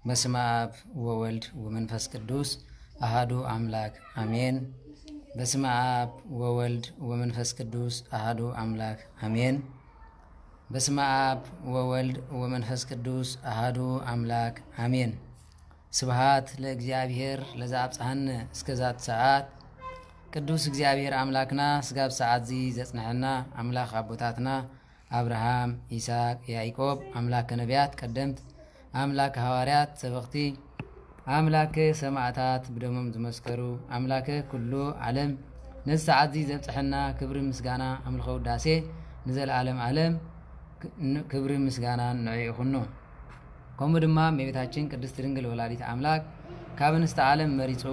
በስመ አብ ወወልድ ወመንፈስ ቅዱስ አሃዱ አምላክ አሜን። በስመ አብ ወወልድ ወመንፈስ ቅዱስ አሃዱ አምላክ አሜን። በስመ አብ ወወልድ ወመንፈስ ቅዱስ አሃዱ አምላክ አሜን። ስብሃት ለእግዚአብሔር ለዘአብጽሐነ እስከዛት ሰዓት ቅዱስ እግዚአብሔር አምላክና ስጋብ ሰዓት ዚ ዘጽንሐና አምላክ አቦታትና አብርሃም ይስሐቅ ያዕቆብ አምላክ ነቢያት ቀደምት አምላክ ሐዋርያት ሰበኽቲ አምላክ ሰማዕታት ብደሞም ዝመስከሩ አምላክ ኩሉ ዓለም ነሰዓት ዚ ዘብጽሐና ክብሪ ምስጋና አምልኾ ውዳሴ ንዘለዓለም ዓለም ክብሪ ምስጋና ንዕኡ ይኹኑ። ከምኡ ድማ እመቤታችን ቅድስት ድንግል ወላዲት አምላክ ካብ እንስተ ዓለም መሪጹ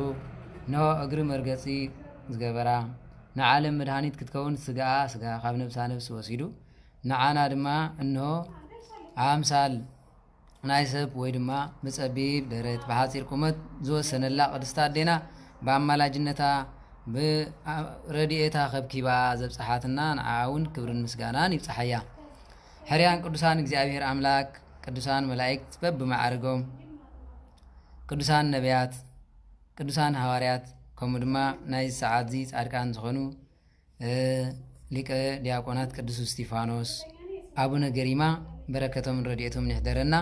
ነሆ እግሪ መርገጺ ዝገበራ ንዓለም መድኃኒት ክትከውን ስጋኣ ስጋ ካብ ነብሳ ነብሲ ወሲዱ ንዓና ድማ እንሆ አምሳል ናይ ሰብ ወይ ድማ ብጸቢብ ደረት ብሓፂር ቁመት ዝወሰነላ ቅድስታ ኣዴና ብኣማላጅነታ ብረድኤታ ከብኪባ ዘብፅሓትና ንዓውን ክብርን ምስጋናን ይብፅሓያ። ሕርያን ቅዱሳን እግዚአብሔር አምላክ ቅዱሳን መላእክት በብማዕርጎም ቅዱሳን ነቢያት ቅዱሳን ሐዋርያት ከምኡ ድማ ናይ ሰዓት ዚ ጻድቃን ዝኾኑ ሊቀ ዲያቆናት ቅዱስ እስጢፋኖስ አቡነ ገሪማ በረከቶም ረድኤቶም ንሕደረና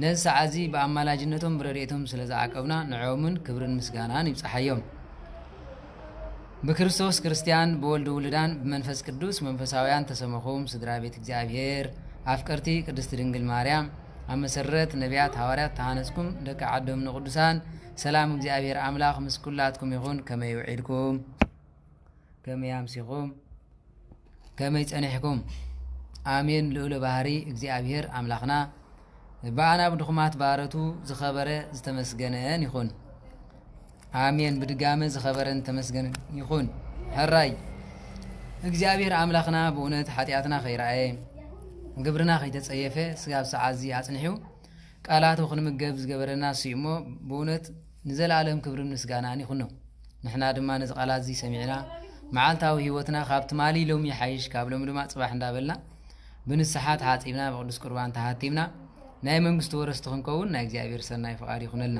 ነዚ ሰዓት ዚ ብኣማላጅነቶም ብረድኤቶም ስለ ዝዓቀብና ንዕኦምን ክብርን ምስጋናን ይብፅሓዮም። በክርስቶስ ክርስቲያን በወልድ ውልዳን በመንፈስ ቅዱስ መንፈሳውያን ተሰመኹም ስድራ ቤት እግዚአብሔር አፍቀርቲ ቅድስት ድንግል ማርያም ኣብ መሰረት ነቢያት ሐዋርያት ተሃነጽኩም ደቂ ዓዶም ንቅዱሳን ሰላም እግዚአብሔር አምላክ ምስ ኩላትኩም ይኹን። ከመይ ውዒድኩም ከመይ ኣምሲኹም ከመይ ጸኒሕኩም አሜን። ልዑለ ባህሪ እግዚአብሔር አምላክና በአና ብድኹማት ባረቱ ዝኸበረ ዝተመስገነን ይኹን። አሜን። ብድጋመ ዝኸበረን ተመስገነን ይኹን። ሕራይ እግዚአብሔር አምላክና በእውነት ኃጢአትና ኸይረአየ ግብርና ኸይተጸየፈ ስጋብ ሰዓት ዚ አጽንሒው ቃላቱ ክንምገብ ዝገበረና ስዩሞ በእውነት ንዘላለም ክብርን ምስጋናን ይኹን ነው። ንሕና ድማ ነዚ ቃላት ዚ ሰሚዕና መዓልታዊ ህይወትና ካብ ትማሊ ሎሚ ሓይሽ ካብ ሎሚ ድማ ጽባሕ እንዳበልና ብንስሓት ሓጺብና ብቅዱስ ቁርባን ተሃቲምና ናይ መንግስቱ ወረስቲ ክንከውን ናይ እግዚአብሔር ሰናይ ፈቃድ ይኹነልና።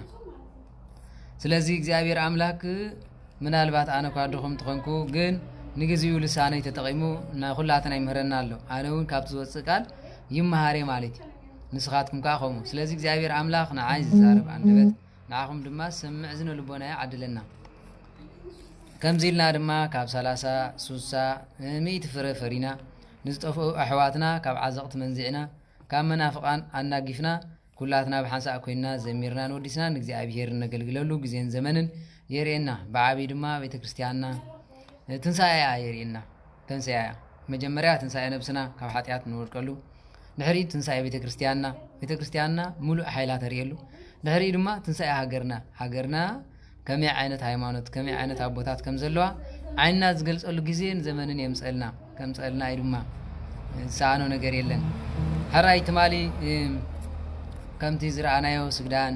ስለዚ እግዚአብሔር አምላክ ምናልባት ኣነ ኳድኹም ትኾንኩ ግን ንግዚኡ ልሳነይ ተጠቂሙ ናይ ኩላትና ይምህረና ኣሎ። ኣነ እውን ካብቲ ዝወፅእ ቃል ይመሃሬ ማለት እዩ ንስኻትኩም ከዓ ከምኡ። ስለዚ እግዚአብሔር አምላክ ንዓይ ዝዛረብ አንደበት ንዓኹም ድማ ሰምዕ ዝነ ልቦና ዓድለና። ከምዚ ኢልና ድማ ካብ 30 60 100 ፍረ ፈሪና ንዝጠፍኡ ኣሕዋትና ካብ ዓዘቕቲ መንዚዕና ካብ መናፍቃን ኣናጊፍና ኩላትና ብሓንሳእ ኮይና ዘሚርና ንወዲስና ንእግዚአብሔር ነገልግለሉ ግዜን ዘመንን የርእየና። ብዓብይ ድማ ቤተክርስቲያንና ትንሳኤያ የርእየና። ተንሳኤያ መጀመርያ ትንሳኤ ነብስና ካብ ሓጢአት ንወድቀሉ፣ ድሕሪ ትንሳኤ ቤተክርስቲያንና ሙሉእ ሓይላ ተርእየሉ፣ ድሕሪ ድማ ትንሳኤ ሃገርና ከመይ ዓይነት ሃይማኖት ከመይ ዓይነት ኣቦታት ከም ዘለዋ ዓይንና ዝገልጸሉ ግዜን ዘመንን የምፀልና ከምፀልና ድማ ዝሰኣኖ ነገር የለን። ሕራይ ትማሊ ከምቲ ዝረአናዮ ስግዳን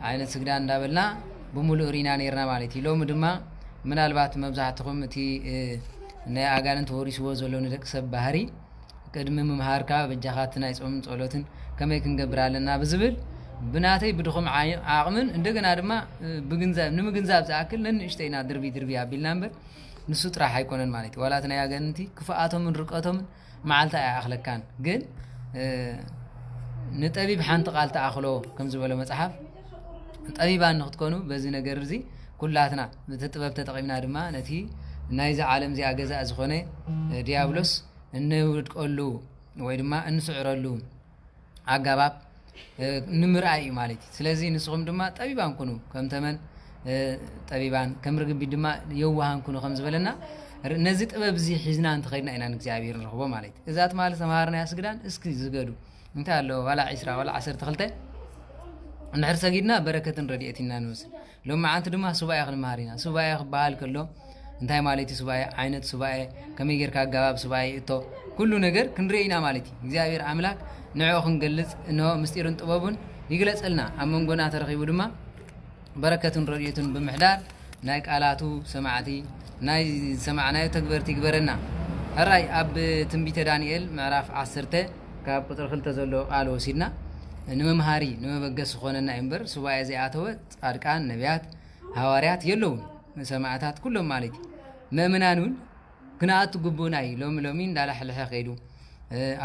ዓይነት ስግዳን እንዳበልና ብሙሉእ ሪና ነርና ማለት እዩ። ሎሚ ድማ ምናልባት መብዛሕትኹም እቲ ናይ ኣጋንንት ወሪስዎ ዘሎ ንደቂ ሰብ ባህሪ ቅድሚ ምምሃርካ በጃኻት ናይ ጾምን ጸሎትን ከመይ ክንገብር ኣለና ብዝብል ብናተይ ብድኹም ዓቕምን እንደገና ድማ ንምግንዛብ ዝኣክል ነንእሽተይና ድርቢ ኣቢልና እምበር ንሱ ጥራሕ ኣይኮነን ማለት እዩ። ዋላት ናይ ኣጋንንቲ ክፍኣቶምን ርቀቶምን መዓልታ ኣያእኽለካን ግን ንጠቢብ ሓንቲ ቃል ተኣኽሎ ከም ዝበሎ መጽሓፍ ጠቢባን ንኽትኮኑ በዚ ነገር እዚ ኩላትና ብጥበብ ተጠቂምና ድማ ነቲ ናይዚ ዓለም እዚኣ ገዛእ ዝኾነ ዲያብሎስ እንውድቀሉ ወይ ድማ እንስዕረሉ ኣገባብ ንምርኣይ ማለት ስለዚህ ንስኹም ድማ ጠቢባን ኩኑ ከም ተመን ጠቢባን ከም ርግቢ ድማ የዋሃን ኩኑ ከም ዝበለና ነዚ ጥበብ እዚ ሒዝና እንተኸይድና ኢና ንእግዚአብሔር ንረኽቦ ማለት እዛት ማለት ተማሃርና ያስግዳን እስኪ ዝገዱ እንታይ ኣሎ ዋላ 20 ዋላ 12 እንድሕር ሰጊድና በረከትን ረድኤትና ንወስድ ሎማ ዓንቲ ድማ ሱባኤ ክንመሃሪና ሱባኤ ክበሃል ከሎ እንታይ ማለት እዩ ሱባኤ ዓይነት ሱባኤ ከመይ ጌርካ አገባብ ሱባኤ እቶ ኩሉ ነገር ክንርኢና ማለት እዩ እግዚአብሔር አምላክ ንዕኡ ክንገልጽ እንሆ ምስጢርን ጥበቡን ይግለጸልና ኣብ መንጎና ተረኺቡ ድማ በረከትን ረድኤቱን ብምሕዳር ናይ ቃላቱ ሰማዕቲ ናይ ሰማዕናዮ ተግበርቲ ይግበረና ሕራይ ኣብ ትንቢተ ዳንኤል ምዕራፍ 10 ካብ ቁጥሪ 2 ዘሎ ቃል ወሲድና ንመምሃሪ ንመበገስ ዝኾነና እምበር ሱባኤ ዘይኣተወ ጻድቃን ነቢያት ሐዋርያት የለውን ሰማዕታት ኩሎም ማለት መእመናኑን ክናኣቱ ግቡና እዩ ሎሚ እንዳላሕልሐ ኸይዱ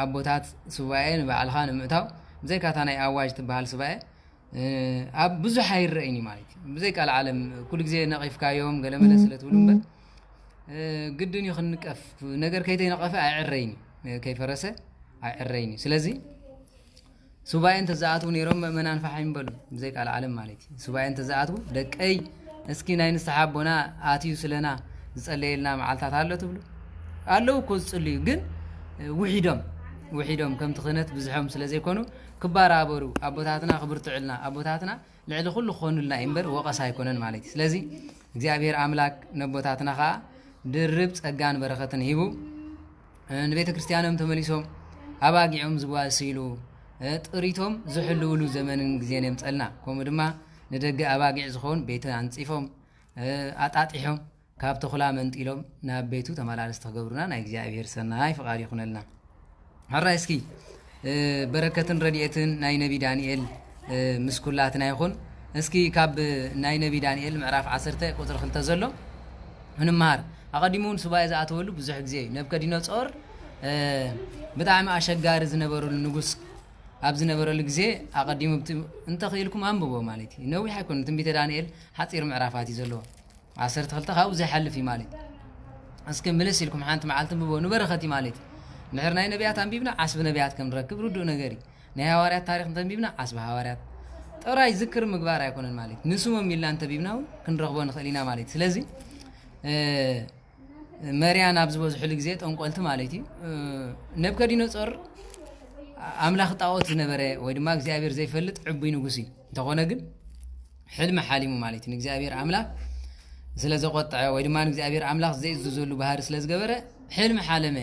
ኣቦታት ሱባኤ ንባዕልኻ ንምእታው ብዘይካታ ናይ ኣዋጅ ትበሃል ሱባኤ ኣብ ብዙሕ ኣይረአይኒ ማለት ብዘይ ቃል ዓለም ኩሉ ግዜ ነቒፍካዮም ገለመለ ስለ ትብሉ እምበር ግድን እዩ ክንቀፍ ነገር ከይተይነቐፈ ኣይዕረይኒ ከይፈረሰ ኣይዕረይኒ ስለዚ ሱባኤ እንተዝኣትው ነይሮም መእመናን ፋሓም በሉ ብዘይ ቃል ዓለም ማለት ሱባኤ እንተዝኣትው ደቀይ እስኪ ናይ ንስሓ ኣቦና ኣትዩ ስለና ዝጸለየልና መዓልታት ኣሎ ትብሉ ኣለዉ እኮ ዝጽልዩ ግን ውሒዶም ከምቲ ክህነት ብዙሖም ስለ ዘይኮኑ ክባራበሩ ኣቦታትና ክብርትዕልና ኣቦታትና ልዕሊ ኩሉ ክኾኑልና እምበር ወቐስ ኣይኮነን ማለት እዩ ስለዚ እግዚአብሔር አምላክ ነቦታትና ከዓ ድርብ ጸጋን በረኸትን ሂቡ ንቤተ ክርስቲያኖም ተመሊሶም ኣባጊዖም ዝዋስሉ ጥሪቶም ዝሕልውሉ ዘመንን ግዜን የምጸልና ከምኡ ድማ ንደገ ኣባጊዕ ዝኾን ቤተ አንጺፎም ኣጣጢሖም ካብ ተኹላ መንጢሎም ናብ ቤቱ ተመላለስቲ ክገብሩና ናይ እግዚአብሔር ሰናይ ፍቃድ ይኹነልና ሕራይ እስኪ በረከትን ረድኤትን ናይ ነቢ ዳንኤል ምስኩላትና ይኹን እስኪ ካብ ናይ ነቢ ዳንኤል ምዕራፍ 10 ቁጥሪ 2 ዘሎ እንመሃር ኣቐዲሙን ሱባኤ ዝኣተወሉ ብዙሕ ግዜ እዩ ነብከዲነፆር ብጣዕሚ ኣሸጋሪ ዝነበረሉ ንጉስ ኣብ ዝነበረሉ ግዜ ኣቐዲሙ እንተኽኢልኩም አንብቦ ማለት እዩ ነዊሕ ኣይኮነ ትንቢተ ዳንኤል ሓፂር ምዕራፋት እዩ ዘለዎ 12 ካብኡ ዘይሓልፍ እዩ ማለት እስኪ ምልስ ኢልኩም ሓንቲ መዓልቲ አንብቦ ንበረኸት እዩ ማለት ንሕር ናይ ነቢያት አንቢብና ዓስቢ ነቢያት ከም ንረክብ ርዱእ ነገር እዩ ናይ ሃዋርያት ታሪክ እንተንቢብና ዓስቢ ሃዋርያት ጥራይ ዝክር ምግባር ኣይኮነን ማለት ንስሞም ኢልና እንተቢብና ክንረኽቦ ንኽእል ኢና ማለት ስለዚ መርያን ኣብ ዝበዝሕሉ ግዜ ጠንቆልቲ ማለት እዩ ነብከዲነፆር ኣምላኽ ጣዖት ዝነበረ ወይ ድማ እግዚአብሔር ዘይፈልጥ ዕቡይ ንጉስ እዩ እንተኾነ ግን ሕልሚ ሓሊሙ ማለት እዩ ንእግዚአብሔር ኣምላኽ ስለ ዘቆጥዐ ወይ ድማ ንእግዚአብሔር ኣምላኽ ዘይእዝዘሉ ባህሪ ስለ ዝገበረ ሕልሚ ሓለመ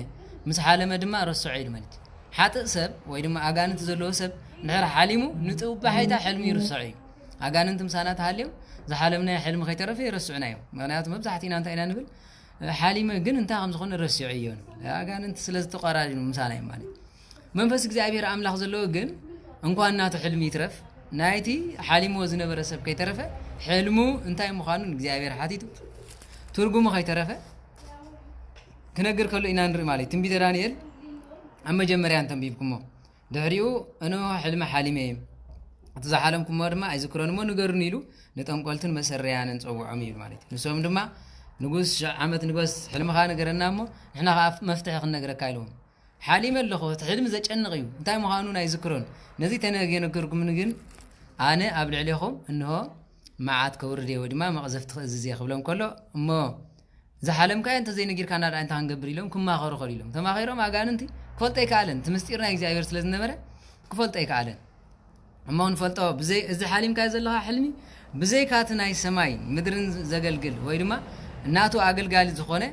ምስ ሓለመ ድማ ረስዖ ኢሉ ማለት እዩ ሓጥእ ሰብ ወይ ድማ ኣጋንንቲ ዘለዎ ሰብ ንሕር ሓሊሙ ንጥባሓይታ ሕልሚ ይርስዖ እዩ ኣጋንንቲ ምሳና ተሃልዮም ዝሓለምናዮ ሕልሚ ከይተረፈ ይረስዑና እዮም ምክንያቱ መብዛሕቲና እንታይ ኢና ንብል ሓሊመ ግን እንታይ ከም ዝኾነ ረስዑ እዩ ኣጋንንቲ ስለ ዝተቆራረዩ ምሳና እዮም ማለት መንፈስ እግዚአብሔር ኣምላኽ ዘለዎ ግን እንኳን እናቱ ሕልሚ ይትረፍ ናይቲ ሓሊሞ ዝነበረ ሰብ ከይተረፈ ሕልሙ እንታይ ምዃኑ እግዚአብሔር ሓቲቱ ትርጉሙ ከይተረፈ ክነግር ከሎ ኢና ንርኢ ማለት ትንቢተ ዳንኤል ኣብ መጀመርያ እንተንቢብኩሞ ድሕሪኡ እንሆ ሕልሚ ሓሊመ እየ እቲ ዝሓለምኩሞ ድማ ኣይዝክሮንሞ ንገሩን ኢሉ ንጠንቆልትን መሰረያንን ፀውዖም እዩ ማለት እዩ ንሶም ድማ ንጉስ ዓመት ንጉስ ሕልምኻ ነገረና እሞ ንሕና ከዓ መፍትሒ ክንነግረካ ኢልዎም ሓሊመ ኣለኹ እቲ ሕልሚ ዘጨንቕ እዩ እንታይ ምዃኑ ኣይዝክሮን ነዚ ተነገርኩም ግን ኣነ ኣብ ልዕሊኹም እንሆ መዓት ከውርድ ወይ ድማ መቕዘፍቲ ክእዝዝ እየ ክብሎም ከሎ እሞ ዝሓለምካዮ እንተዘይነጊርካ ናዳ እንታይ ክንገብር ኢሎም ክማኸሩ ኸሉ ኢሎም ተማኺሮም ኣጋንንቲ ክፈልጦ ኣይከኣለን እቲ ምስጢር ናይ እግዚኣብሔር ስለ ዝነበረ ክፈልጦ ኣይከኣለን እሞ ንፈልጦ ብዘይ እዚ ሓሊምካዮ ዘለኻ ሕልሚ ብዘይካቲ ናይ ሰማይ ምድርን ዘገልግል ወይ ድማ እናቱ ኣገልጋሊ ዝኾነ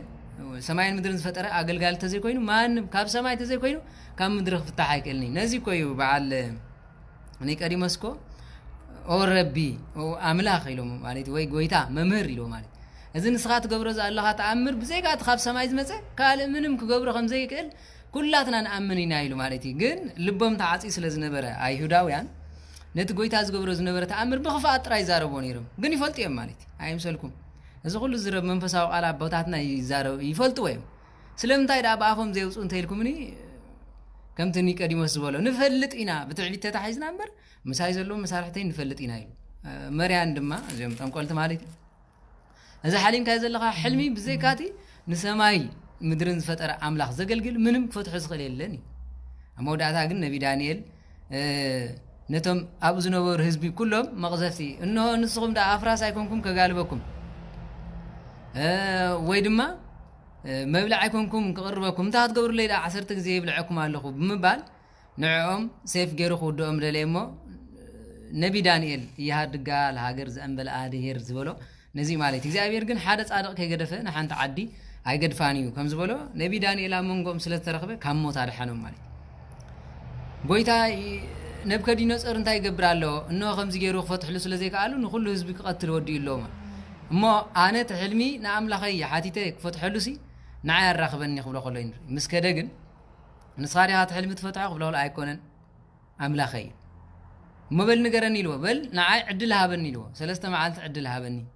ሰማይን ምድርን ዝፈጠረ ኣገልጋሊ ተዘይኮይኑ ማንም ካብ ሰማይ ተዘይኮይኑ ካብ ምድሪ ክፍታሕ ኣይክእልኒ ነዚ ኮዩ በዓል ኒቆዲሞስኮ ኦ ረቢ ኣምላኽ ኢሎም ማለት ወይ ጎይታ መምህር ኢሎ ማለት እዚ ንስኻ ትገብሮ ዘለኻ ተኣምር ብዘይካቲ ካብ ሰማይ ዝመፀ ካልእ ምንም ክገብሮ ከም ዘይክእል ኩላትና ንኣምን ኢና ኢሉ ማለት እዩ ግን ልቦም ተዓፂ ስለ ዝነበረ ኣይሁዳውያን ነቲ ጎይታ ዝገብሮ ዝነበረ ተኣምር ብኽፋት ጥራይ ይዛረቦ ነይሮም ግን ይፈልጡ እዮም ማለት እዩ ኣይምሰልኩም እዚ ኩሉ ዝረብ መንፈሳዊ ቃል ኣቦታትና ይፈልጥዎ እዮም ስለምንታይ ዳ ብኣፎም ዘይውፁ እንተኢልኩምኒ ከምቲ ኒቆዲሞስ ዝበሎ ንፈልጥ ኢና ብትዕቢት ተታሒዝና እምበር ምሳይ ዘለዎ መሳርሕተይ ንፈልጥ ኢና ኢሉ መርያን ድማ እዚኦም ጠንቆልቲ ማለት እዩ እዚ ሓሊምካዮ ዘለኻ ሕልሚ ብዘይካቲ ንሰማይ ምድርን ዝፈጠረ ኣምላኽ ዘገልግል ምንም ክፈትሖ ዝኽእል የለን እዩ ኣብ መወዳእታ ግን ነቢ ዳንኤል نتم أبو زنور حزبي كلهم مغزفتي إنه نسخهم دا أفراس أيكونكم كغالبكم ويدما مبلع أيكونكم كقربكم تاعت قبر لي دا 10 غزي يبلعكم علىكم بمبال نعم سيف غيرو خدوم لليمو نبي دانيال يهادغا لهاجر زنبل ادهير زبلو نزي مالتي እግዚአብሔር ግን ሓደ ጻድቅ ከገደፈ ንሓንቲ ዓዲ አይገድፋኒዩ ከም ዝበሎ ነቢ ዳንኤል አመንጎም ስለተረኸበ ካሞት አድሓኖም ማለት ጎይታ ነብከዲኖጽር እንታይ ይገብራሎ እኖ ከምዚ ገይሩ ክፈትሕሉ ስለዘይካሉ ንኹሉ ህዝቢ ክቀትል ወዲ ይሎማ እሞ ኣነ ተሕልሚ ንኣምላኸይ ሓቲተ ክፈትሕሉ ሲ ንዓይ ያራኽበኒ ክብሎ ከሎይ ምስከደ ግን ንስኻሪኻ ተሕልሚ ትፈትሖ ክብሎ ኣይኮነን ኣምላኸይ مبل نجرني لو بل نعي عدلها بني لو ثلاثة معالت عدلها بني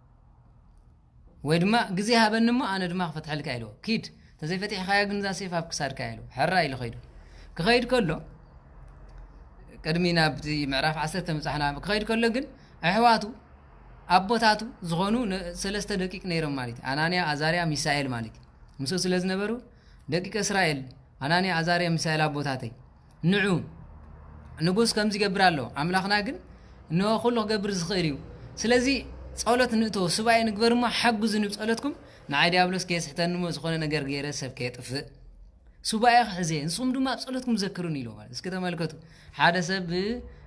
ويدما جزيها بني ما أنا دماغ فتح لك عيلو كيد تزي فتح خياج نزا سيف أبكسر كعيلو حرة إلى خير كخير كله كرمينا بدي معرف عسرت مسحنا كخير كله جن أحواتو أبوتاتو زغنو ثلاثة دقيقة نيرم مالك أنانيا أزاريا ميسائيل مالك مسوس لازم نبرو دقيقة إسرائيل أنانيا أزاريا ميسائيل أبوتاتي نعوم نقول كم زي قبرالو عملاقنا جن إنه خلوا قبر زخيريو سلزي صالة نتو سبعي نقبر ما حقو زنب صالتكم نعيد أبلس كيس حتى نمو زخونا نقر غيره سبكيت ف سبعي حزين صومدو ما بصالتكم ذكروني لو مال اسكتا مالكتو حدا سب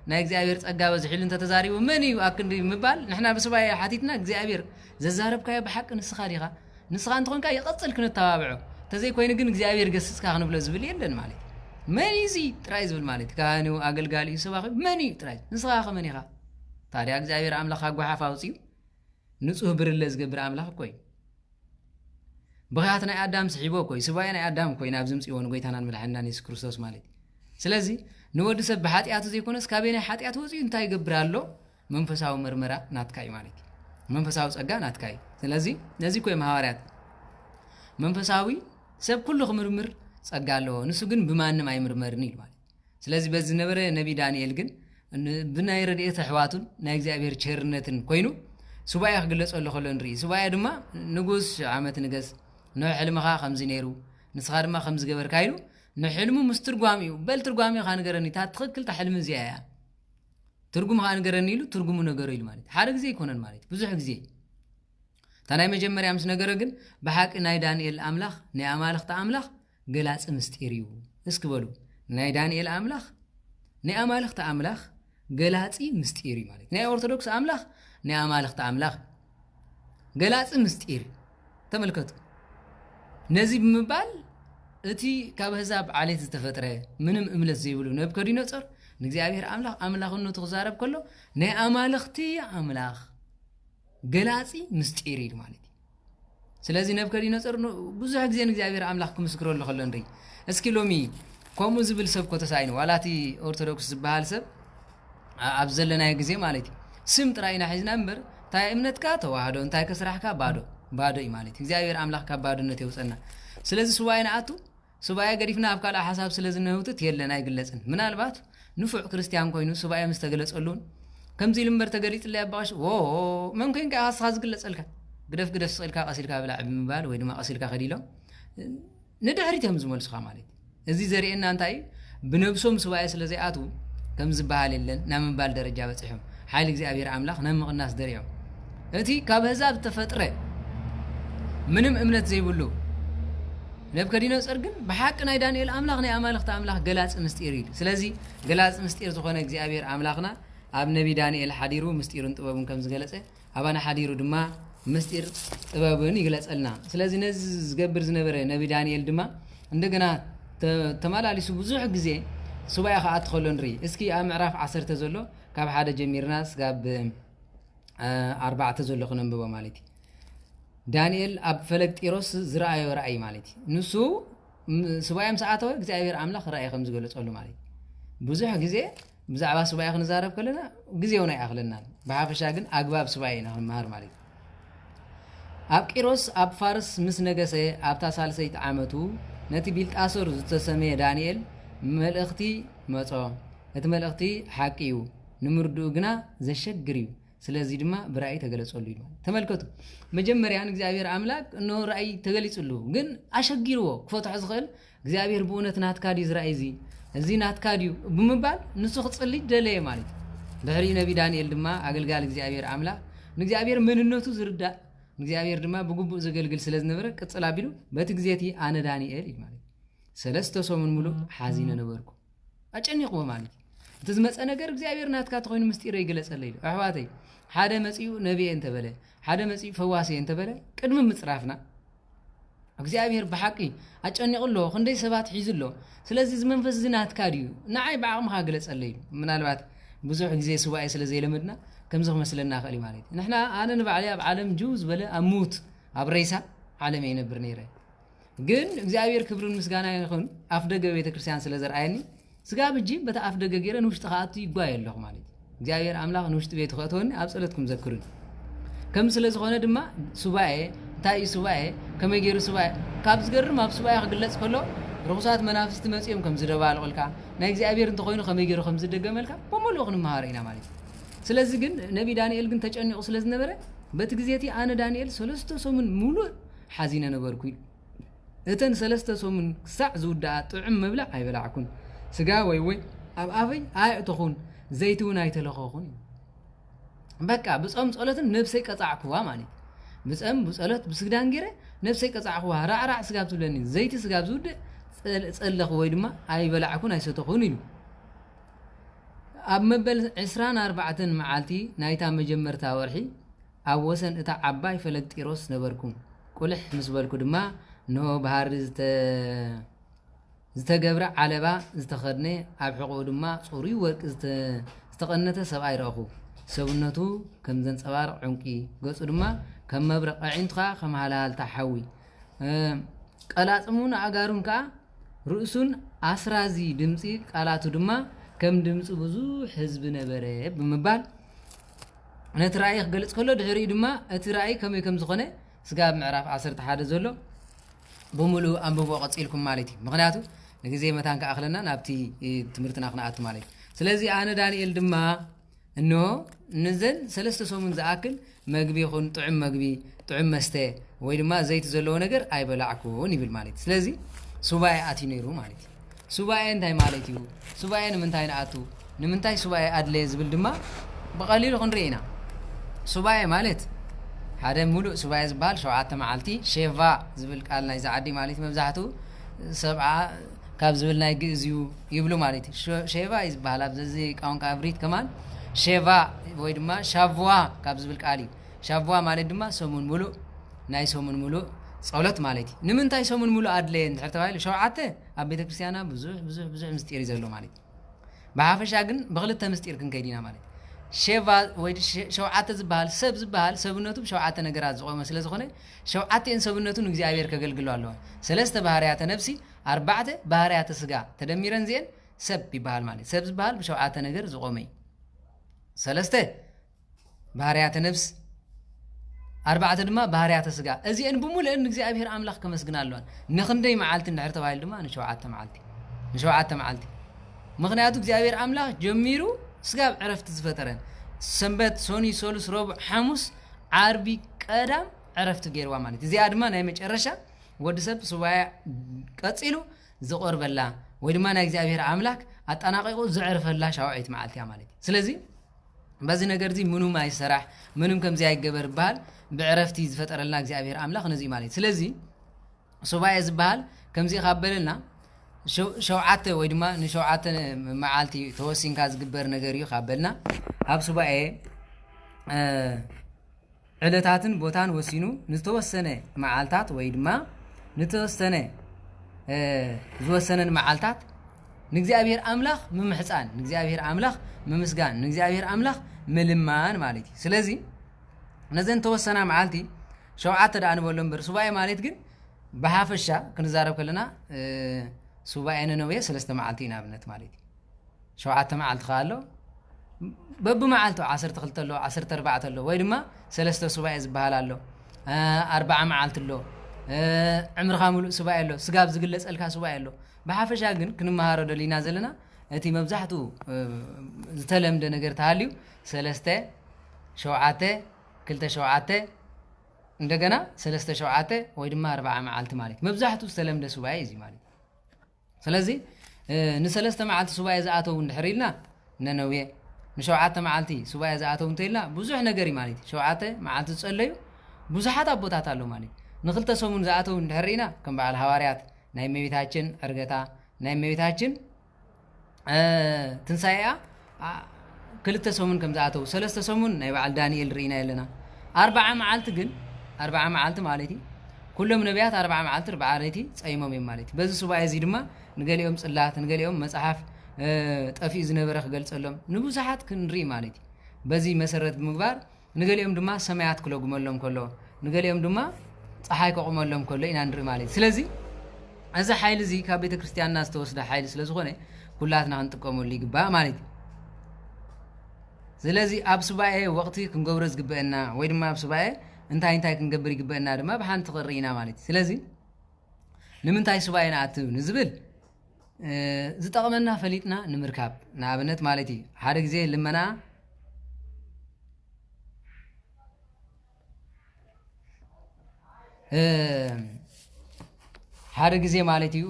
نايك زعبير تقابا زحيل انت تزاري ومني واكن مبال نحنا بسبعي حاتيتنا زعبير ززارب كاي بحق نسخاريغا نسخا انتخون كاي يقصل كن تتابعو تزي كوين جن زعبير قصص كا خنبلو زبل يلن مالي ماني زي ترايز بالمالت كانوا أقل سواقي ماني ترايز نسخة خمنيها تاريخ زعير أملاخ أقوى حفاوسي نسوه برلز قبر أملاخ كوي بغياتنا أدم سحيبو كوي سواينا أدم كوي نابزمس يوان قوي تانان ملحنا نيس كروسوس مالت سلازي نود سب حاتياتو زي كونس كابيني حاتياتو زي انتاي قبرالو منفساو مرمرا ناتكاي مالت منفساو سأقا ناتكاي سلازي نزي كوي مهارات منفساوي سب كله مرمر ጸጋሎ ንሱ ግን በማንም አይምርመርኒ ይላል ስለዚህ በዚህ ነበረ ነቢ ዳንኤል ግን ብናይ ረድኤት አሕዋቱን ናይ እግዚአብሔር ቸርነትን ኮይኑ ሱባኤ ክግለጸሉ ከሎ ንሪ ሱባኤ ድማ ንጉስ ዓመት ንገስ ነው ሕልምኻ ከምዚ ነይሩ ንስኻ ድማ ከምዚ ገበር ካይሉ ንሕልሙ ምስትርጓሚው በል ትርጓሚ ካንገረኒ ታትክክል ተሕልም ዝያያ ትርጉም ካንገረኒ ይሉ ትርጉሙ ነገሩ ይል ማለት ሓደ ግዜ ይኮነን ማለት ብዙሕ ግዜ ታናይ መጀመሪያ ምስ ነገረ ግን በሐቅ ናይ ዳንኤል አምላኽ ናይ አማልኽት አምላኽ ገላጽ ምስጢሪው እስክበሉ ናይ ዳንኤል አምላኽ ናይ አማልኽት አምላኽ ገላጺ ምስጢሪ ማለት ናይ ኦርቶዶክስ አምላኽ ናይ አማልኽት አምላኽ ገላጽ ምስጢሪ ተመልከቱ ነዚ ብምባል እቲ ካብ ህዛብ ዓሌት ዝተፈጥረ ምንም እምነት ዘይብሉ ነብከዲኖጽር ንእግዚአብሔር አምላኽ አምላኽነቱ ክዛረብ ከሎ ናይ አማልኽቲ አምላኽ ገላጺ ምስጢሪ ማለት ስለዚህ ነብከዲኖጽር ብዙሕ ግዜ እግዚአብሔር አምላኽ ክምስክረሉ ከሎ እንሪ እስኪ ሎሚ ከምኡ ዝብል ሰብ ኮተሳይኑ ዋላቲ ኦርቶዶክስ ዝበሃል ሰብ ኣብ ዘለናይ ግዜ ማለት ስም ጥራይና ሒዝና እምበር እንታይ እምነትካ ተዋህዶ እንታይ ከስራሕካ ባዶ እዩ ማለት እግዚአብሔር አምላኽ ካብ ባዶነት ይውፀና ስለዚህ ሱባኤና ኣቱ ሱባኤ ገዲፍና ኣብ ካልእ ሓሳብ ስለዝነህውትት የለና ይግለጽን ምናልባት ንፉዕ ክርስቲያን ኮይኑ ሱባኤ ምስ ተገለጸሉን ከምዚ ልምበር ተገሊጽልያ ባሽ መን ኮይንካ ሓሳብ ዝግለጸልካ ግደፍ ስልካ ቀሲልካ ብላዕ ብምባል ወይ ድማ ቀሲልካ ከዲሎም ንድሕሪት እዮም ዝመልሱኻ ማለት እዚ ዘርእየና እንታይ ብነብሶም ሱባኤ ስለዘይኣቱ ከም ዝበሃል የለን ናብ ምባል ደረጃ በፂሖም ሓይሊ እግዚአብሔር አምላኽ ናብ ምቕናስ ደሪዮም እቲ ካብ ህዛብ ተፈጥረ ምንም እምነት ዘይብሉ ነብከዲኖጽር ግን ብሓቂ ናይ ዳንኤል አምላኽ ናይ አማልኽቲ አምላኽ ገላጽ ምስጢር እዩ ስለዚ ገላጽ ምስጢር ዝኾነ እግዚአብሔር አምላኽና ኣብ ነቢ ዳንኤል ሓዲሩ ምስጢሩን ጥበቡን ከም ዝገለጸ ኣባና ሓዲሩ ድማ ምስጢር ጥበብን ይግለጸልና ስለዚህ ነዚ ዝገብር ዝነበረ ነቢ ዳንኤል ድማ እንደገና ተማላሊሱ ብዙሕ ግዜ ሱባኤ ከኣት ከሎ ንሪ እስኪ ኣብ ምዕራፍ 10 ዘሎ ካብ ሓደ ጀሚርና ስጋብ 4 ዘሎ ክነንብቦ ማለት እዩ ዳንኤል ኣብ ፈለግ ጢሮስ ዝረአዮ ራእይ ማለት እዩ ንሱ ሱባኤ ምስኣተወ እግዚአብሔር አምላኽ ራእይ ከም ዝገለጸሉ ማለት እዩ ብዙሕ ግዜ ብዛዕባ ሱባኤ ክንዛረብ ከለና ግዜውን ኣይኣኽለና ብሓፈሻ ግን ኣግባብ ሱባኤ ኢና ክንመሃር ማለት እዩ ኣብ ቂሮስ ኣብ ፋርስ ምስ ነገሰ ኣብታ ሳልሰይቲ ዓመቱ ነቲ ቢልጣሶር ዝተሰመየ ዳንኤል መልእኽቲ መጾ እቲ መልእኽቲ ሓቂ እዩ ንምርድኡ ግና ዘሸግር እዩ ስለዚህ ድማ ብራእይ ተገለጸሉ እዩ ተመልከቱ መጀመርያን እግዚአብሔር አምላክ እኖ ራእይ ተገሊጽሉ ግን አሸጊርዎ ክፈትሖ ዝኽእል እግዚአብሔር ብእውነት ናትካዲ ዝራእይ እዚ ናትካዲዩ ብምባል ንሱ ክጽልይ ደለየ ማለት ድሕሪ ነቢ ዳንኤል ድማ ኣገልጋሊ እግዚኣብሔር ኣምላኽ ንእግዚኣብሔር መንነቱ ዝርዳእ ንእግዚኣብሔር ድማ ብግቡእ ዘገልግል ስለ ዝነበረ ቅፅል ኣቢሉ በቲ ግዜቲ ኣነ ዳንኤል እዩ ማለት ሰለስተ ሰሙን ሙሉእ ሓዚነ ነበርኩ ኣጨኒቕዎ ማለት እቲ ዝመፀ ነገር እግዚኣብሔር ናትካ ተኮይኑ ምስጢረ ይግለፀለ ኢሉ ኣሕዋተይ ሓደ መፂኡ ነቢየ እንተበለ ሓደ መፂኡ ፈዋሲየ እንተበለ ቅድሚ ምፅራፍና እግዚአብሔር በሐቂ አጨንቅሎ ክንደይ ሰባት ሒዝሎ ስለዚህ ዝመንፈስ ዝናትካ ድዩ ንዓይ ባዕምኻ ግለጸለይ ምናልባት ብዙሕ ግዜ ሱባኤ ስለ ዘይለምድና ከምዚ መስለና ኸሊ ማለት ንሕና ኣነ ንባዕሊ ኣብ ዓለም ጁዝ በለ ኣሙት ኣብ ሬሳ ዓለም ይነብር ነይረ ግን እግዚአብሔር ክብርን ምስጋና ይኹን ኣፍደገ ቤተክርስቲያን ስለ ዘርአየኒ ስጋ ብጂ በታ ኣፍደገ ገይረ ንውሽጢ ኻኣቱ ይጓይ ኣለኹ ማለት እግዚአብሔር ኣምላኽ ንውሽጢ ቤት ኸእቶኒ ኣብ ጸሎትኩም ዘክሩን ከም ስለ ዝኾነ ድማ ሱባኤ እንታይ ሱባኤ ከመይ ገይሩ ሱባኤ ካብ ዝገርም ኣብ ሱባኤ ክግለጽ ከሎ ርኹሳት መናፍስቲ መጽኦም ከም ዝደባልቁልካ ናይ እግዚአብሔር እንተኾይኑ ከመይ ገይሩ ከም ዝደገመልካ በሙሉ ክንመሃር ኢና ማለት ስለዚ ግን ነቢ ዳንኤል ግን ተጨኒቁ ስለ ዝነበረ በቲ ግዜቲ ኣነ ዳንኤል ሰለስተ ሰሙን ሙሉእ ሓዚነ ነበርኩ እተን ሰለስተ ሰሙን ክሳዕ ዝውዳኣ ጥዑም መብላዕ ኣይበላዕኩን ስጋ ወይ ኣብ ኣፈይ ኣይእትኹን ዘይቲ እውን ኣይተለኸኹን በቃ ብጾም ጸሎትን ነፍሰይ ቀጻዕኩዋ ማለት ብጾም ብጸሎት ብስግዳን ገይረ ነፍሰይ ቀጻዕኩዋ ራዕራዕ ስጋ ብትብለኒ ዘይቲ ስጋ ዝውድእ ጸለኹ ወይ ድማ ኣይበላዕኩን ኣይሰተኹን ኢሉ ኣብ መበል 24 መዓልቲ ናይታ መጀመርታ ወርሒ ኣብ ወሰን እታ ዓባይ ፈለግ ጢሮስ ነበርኩም ቁልሕ ምስ በልኩ ድማ ኖ ባህር ዝተገብረ ዓለባ ዝተኸድነ ኣብ ሕቖኡ ድማ ጽሩይ ወርቂ ዝተቐነተ ሰብኣይ ረኣኹ ሰውነቱ ከም ዘንጸባርቕ ዕንቂ ገጹ ድማ ከም መብረቕ ዒንትኻ ከም ሃልሃልታ ሓዊ ቀላጽሙን ኣጋሩን ከዓ ርእሱን ኣስራዚ ድምፂ ቃላቱ ድማ ከም ድምፂ ብዙሕ ህዝቢ ነበረ ብምባል ነቲ ራእይ ክገልጽ ከሎ ድሕሪኡ ድማ እቲ ራእይ ከመይ ከም ዝኾነ ስጋብ ምዕራፍ 11 ዘሎ ብምሉእ ኣንብቦ ቀፂልኩም ማለት እዩ ምክንያቱ ንግዜ መታን ከኣኽለና ናብቲ ትምህርትና ክነኣቱ ማለት እዩ ስለዚ ኣነ ዳንኤል ድማ እንሆ ንዘን ሰለስተ ሰሙን ዝኣክል መግቢ ይኹን ጥዑም መግቢ ጥዑም መስተ ወይ ድማ ዘይቲ ዘለዎ ነገር ኣይበላዕኩን ይብል ማለት እዩ ስለዚ ሱባኤ ኣትዩ ነይሩ ማለት እዩ ሱባኤ እንታይ ማለት እዩ ሱባኤ ንምንታይ ንኣቱ ንምንታይ ሱባኤ ኣድለየ ዝብል ድማ ብቐሊሉ ክንርኢ ኢና ሱባኤ ማለት ሓደ ሙሉእ ሱባኤ ዝበሃል 7 መዓልቲ ሼቫ ዝብል ቃል ናይ ዝዓዲ ማለት መብዛሕትኡ ሰብዓ ካብ ዝብል ናይ ግእዝ እዩ ይብሉ ማለት እዩ ሼቫ ይዝበሃል ኣብዚ ቋንቋ ዕብሪት ከማን ሼቫ ወይ ድማ ሻቭዋ ካብ ዝብል ቃል እዩ ሻቭዋ ማለት ድማ ሰሙን ሙሉእ ናይ ሰሙን ሙሉእ ጸሎት ማለት እዩ ንምንታይ ሰሙን ሙሉእ ኣድለየ እንድሕር ተባሂሉ 7 ኣብ ቤተክርስቲያና ብዙሕ ምስጢር ዘሎ ማለት እዩ ብሓፈሻ ግን ብክልተ ምስጢር ክንከይድ ኢና ማለት ሼቫ ወይ 7 ዝበሃል ሰብ ዝበሃል ሰብነቱ ብ7 ነገራት ዝቆመ ስለ ዝኾነ 7 ሰብነቱ ንእግዚአብሔር ከገልግሎ ኣለዋ ሰለስተ ባህርያተ ነፍሲ 4 ባህርያተ ስጋ ተደሚረን ዚአን ሰብ ይበሃል ማለት ሰብ ዝበሃል ብ7 ነገር ዝቆመ ሰለስተ ባህርያተ ነፍስ 4 ድማ ባህርያተ ስጋ እዚአን ብሙሉአን ንእግዚአብሔር ኣምላኽ ከመስግና ኣለዋ ንኽንደይ መዓልቲ እንድሕር ተባሂሉ ድማ ን7 መዓልቲ ምክንያቱ እግዚአብሔር ኣምላኽ ጀሚሩ ስጋብ ዕረፍቲ ዝፈጠረን ሰንበት ሶኒ ሶሉስ ረቡዕ ሐሙስ ዓርቢ ቀዳም ዕረፍቲ ገይርዋ ማለት እዚኣ ድማ ናይ መጨረሻ ወዲ ሰብ ሱባኤ ቀፂሉ ዝቆርበላ ወይ ድማ ናይ እግዚአብሔር ኣምላክ ኣጠናቂቁ ዝዕርፈላ ሻውዒት መዓልቲ ማለት ስለዚ በዚ ነገር እዚ ምንም ኣይሰራሕ ምንም ከምዚ ኣይገበር ይባሃል ብዕረፍቲ ዝፈጠረልና እግዚአብሔር ኣምላክ ነዚ ማለት ስለዚ ሱባኤ ዝበሃል ከምዚ ካበለልና 7 ወይ ድማ ን7 መዓልቲ ተወሲንካ ዝግበር ነገር እዩ ካበልና ኣብ ሱባኤ ዕለታትን ቦታን ወሲኑ ንተወሰነ መዓልታት ወይ ድማ ንተወሰነ ዝወሰነን መዓልታት ንእግዚአብሔር ኣምላኽ ምምሕፃን ንእግዚአብሔር ኣምላኽ ምምስጋን ንእግዚአብሔር ኣምላኽ ምልማን ማለት እዩ ስለዚ ነዘን ተወሰና መዓልቲ 7 ዳኣ ንበሎ እምበር ሱባኤ ማለት ግን ብሓፈሻ ክንዛረብ ከለና ሱባኤ ነነዌ 3 መዓልቲ ናብነት ማለት እዩ 7 መዓልቲ ካሎ በብመዓልቱ 12 ኣሎ 14 ኣሎ ወይ ድማ 3 ሱባኤ ዝበሃል ኣሎ 4 መዓልቲ ኣሎ ዕምርኻ ሙሉእ ሱባኤ ኣሎ ስጋብ ዝግለጸልካ ሱባኤ ኣሎ ብሓፈሻ ግን ክንመሃሮ ደሊና ዘለና እቲ መብዛሕትኡ ዝተለምደ ነገር ተሃልዩ 3 7 2 7 እንደገና 3 7 ወይ ድማ 4 መዓልቲ ማለት መብዛሕትኡ ዝተለምደ ሱባኤ እዚ ማለት ስለዚ ን3 መዓልቲ ሱባኤ ዝኣተው እንድሕር ኢልና ነነዌ نشوعات معلتي سبايا زاتهم تيلا بزح نجاري مالتي شوعات معلت تصليو بزحات أبوتات له مالتي نخلت سومن زاتهم نحرينا كم بعد الحواريات نايم ميتاچن ارغتا نايم ميتاچن تنسايا كلت سومن كم زاتو ثلاثه سومن ناي بعد دانيال رينا يلنا 4 معلت جن 4 معلت مالتي كلهم نبيات 4 معلت 4 ريتي صيمم مالتي بز سبايا زي دما نغليهم صلات نغليهم مصحف طفي زنبره خገልጸሎም ንብዙሓት ክንሪ ማለት በዚህ መሰረት ምግባር ንገሊኦም ድማ ሰማያት ክለጉመሎም ከሎ ንገሊኦም ድማ ፀሓይ ከቆመሎም ከሎ ኢና ንሪ ማለት ስለዚህ እዚ ኃይል እዚ ካብ ቤተ ክርስቲያንና ዝተወስደ ኃይል ስለዝኾነ ኩላትና ክንጥቀመሉ ይግባእ ማለት ስለዚህ ኣብ ሱባኤ ወቅቲ ክንገብሮ ዝግበአና ወይ ድማ ኣብ ሱባኤ እንታይ ክንገብር ይግበአና ድማ ብሓንቲ ቅሪና ማለት ስለዚህ ንምንታይ ሱባኤና ኣትብ ንዝብል زتقمنا فليتنا نمركب نابنت مالتي حرق زي لمنا حرق زي مالتي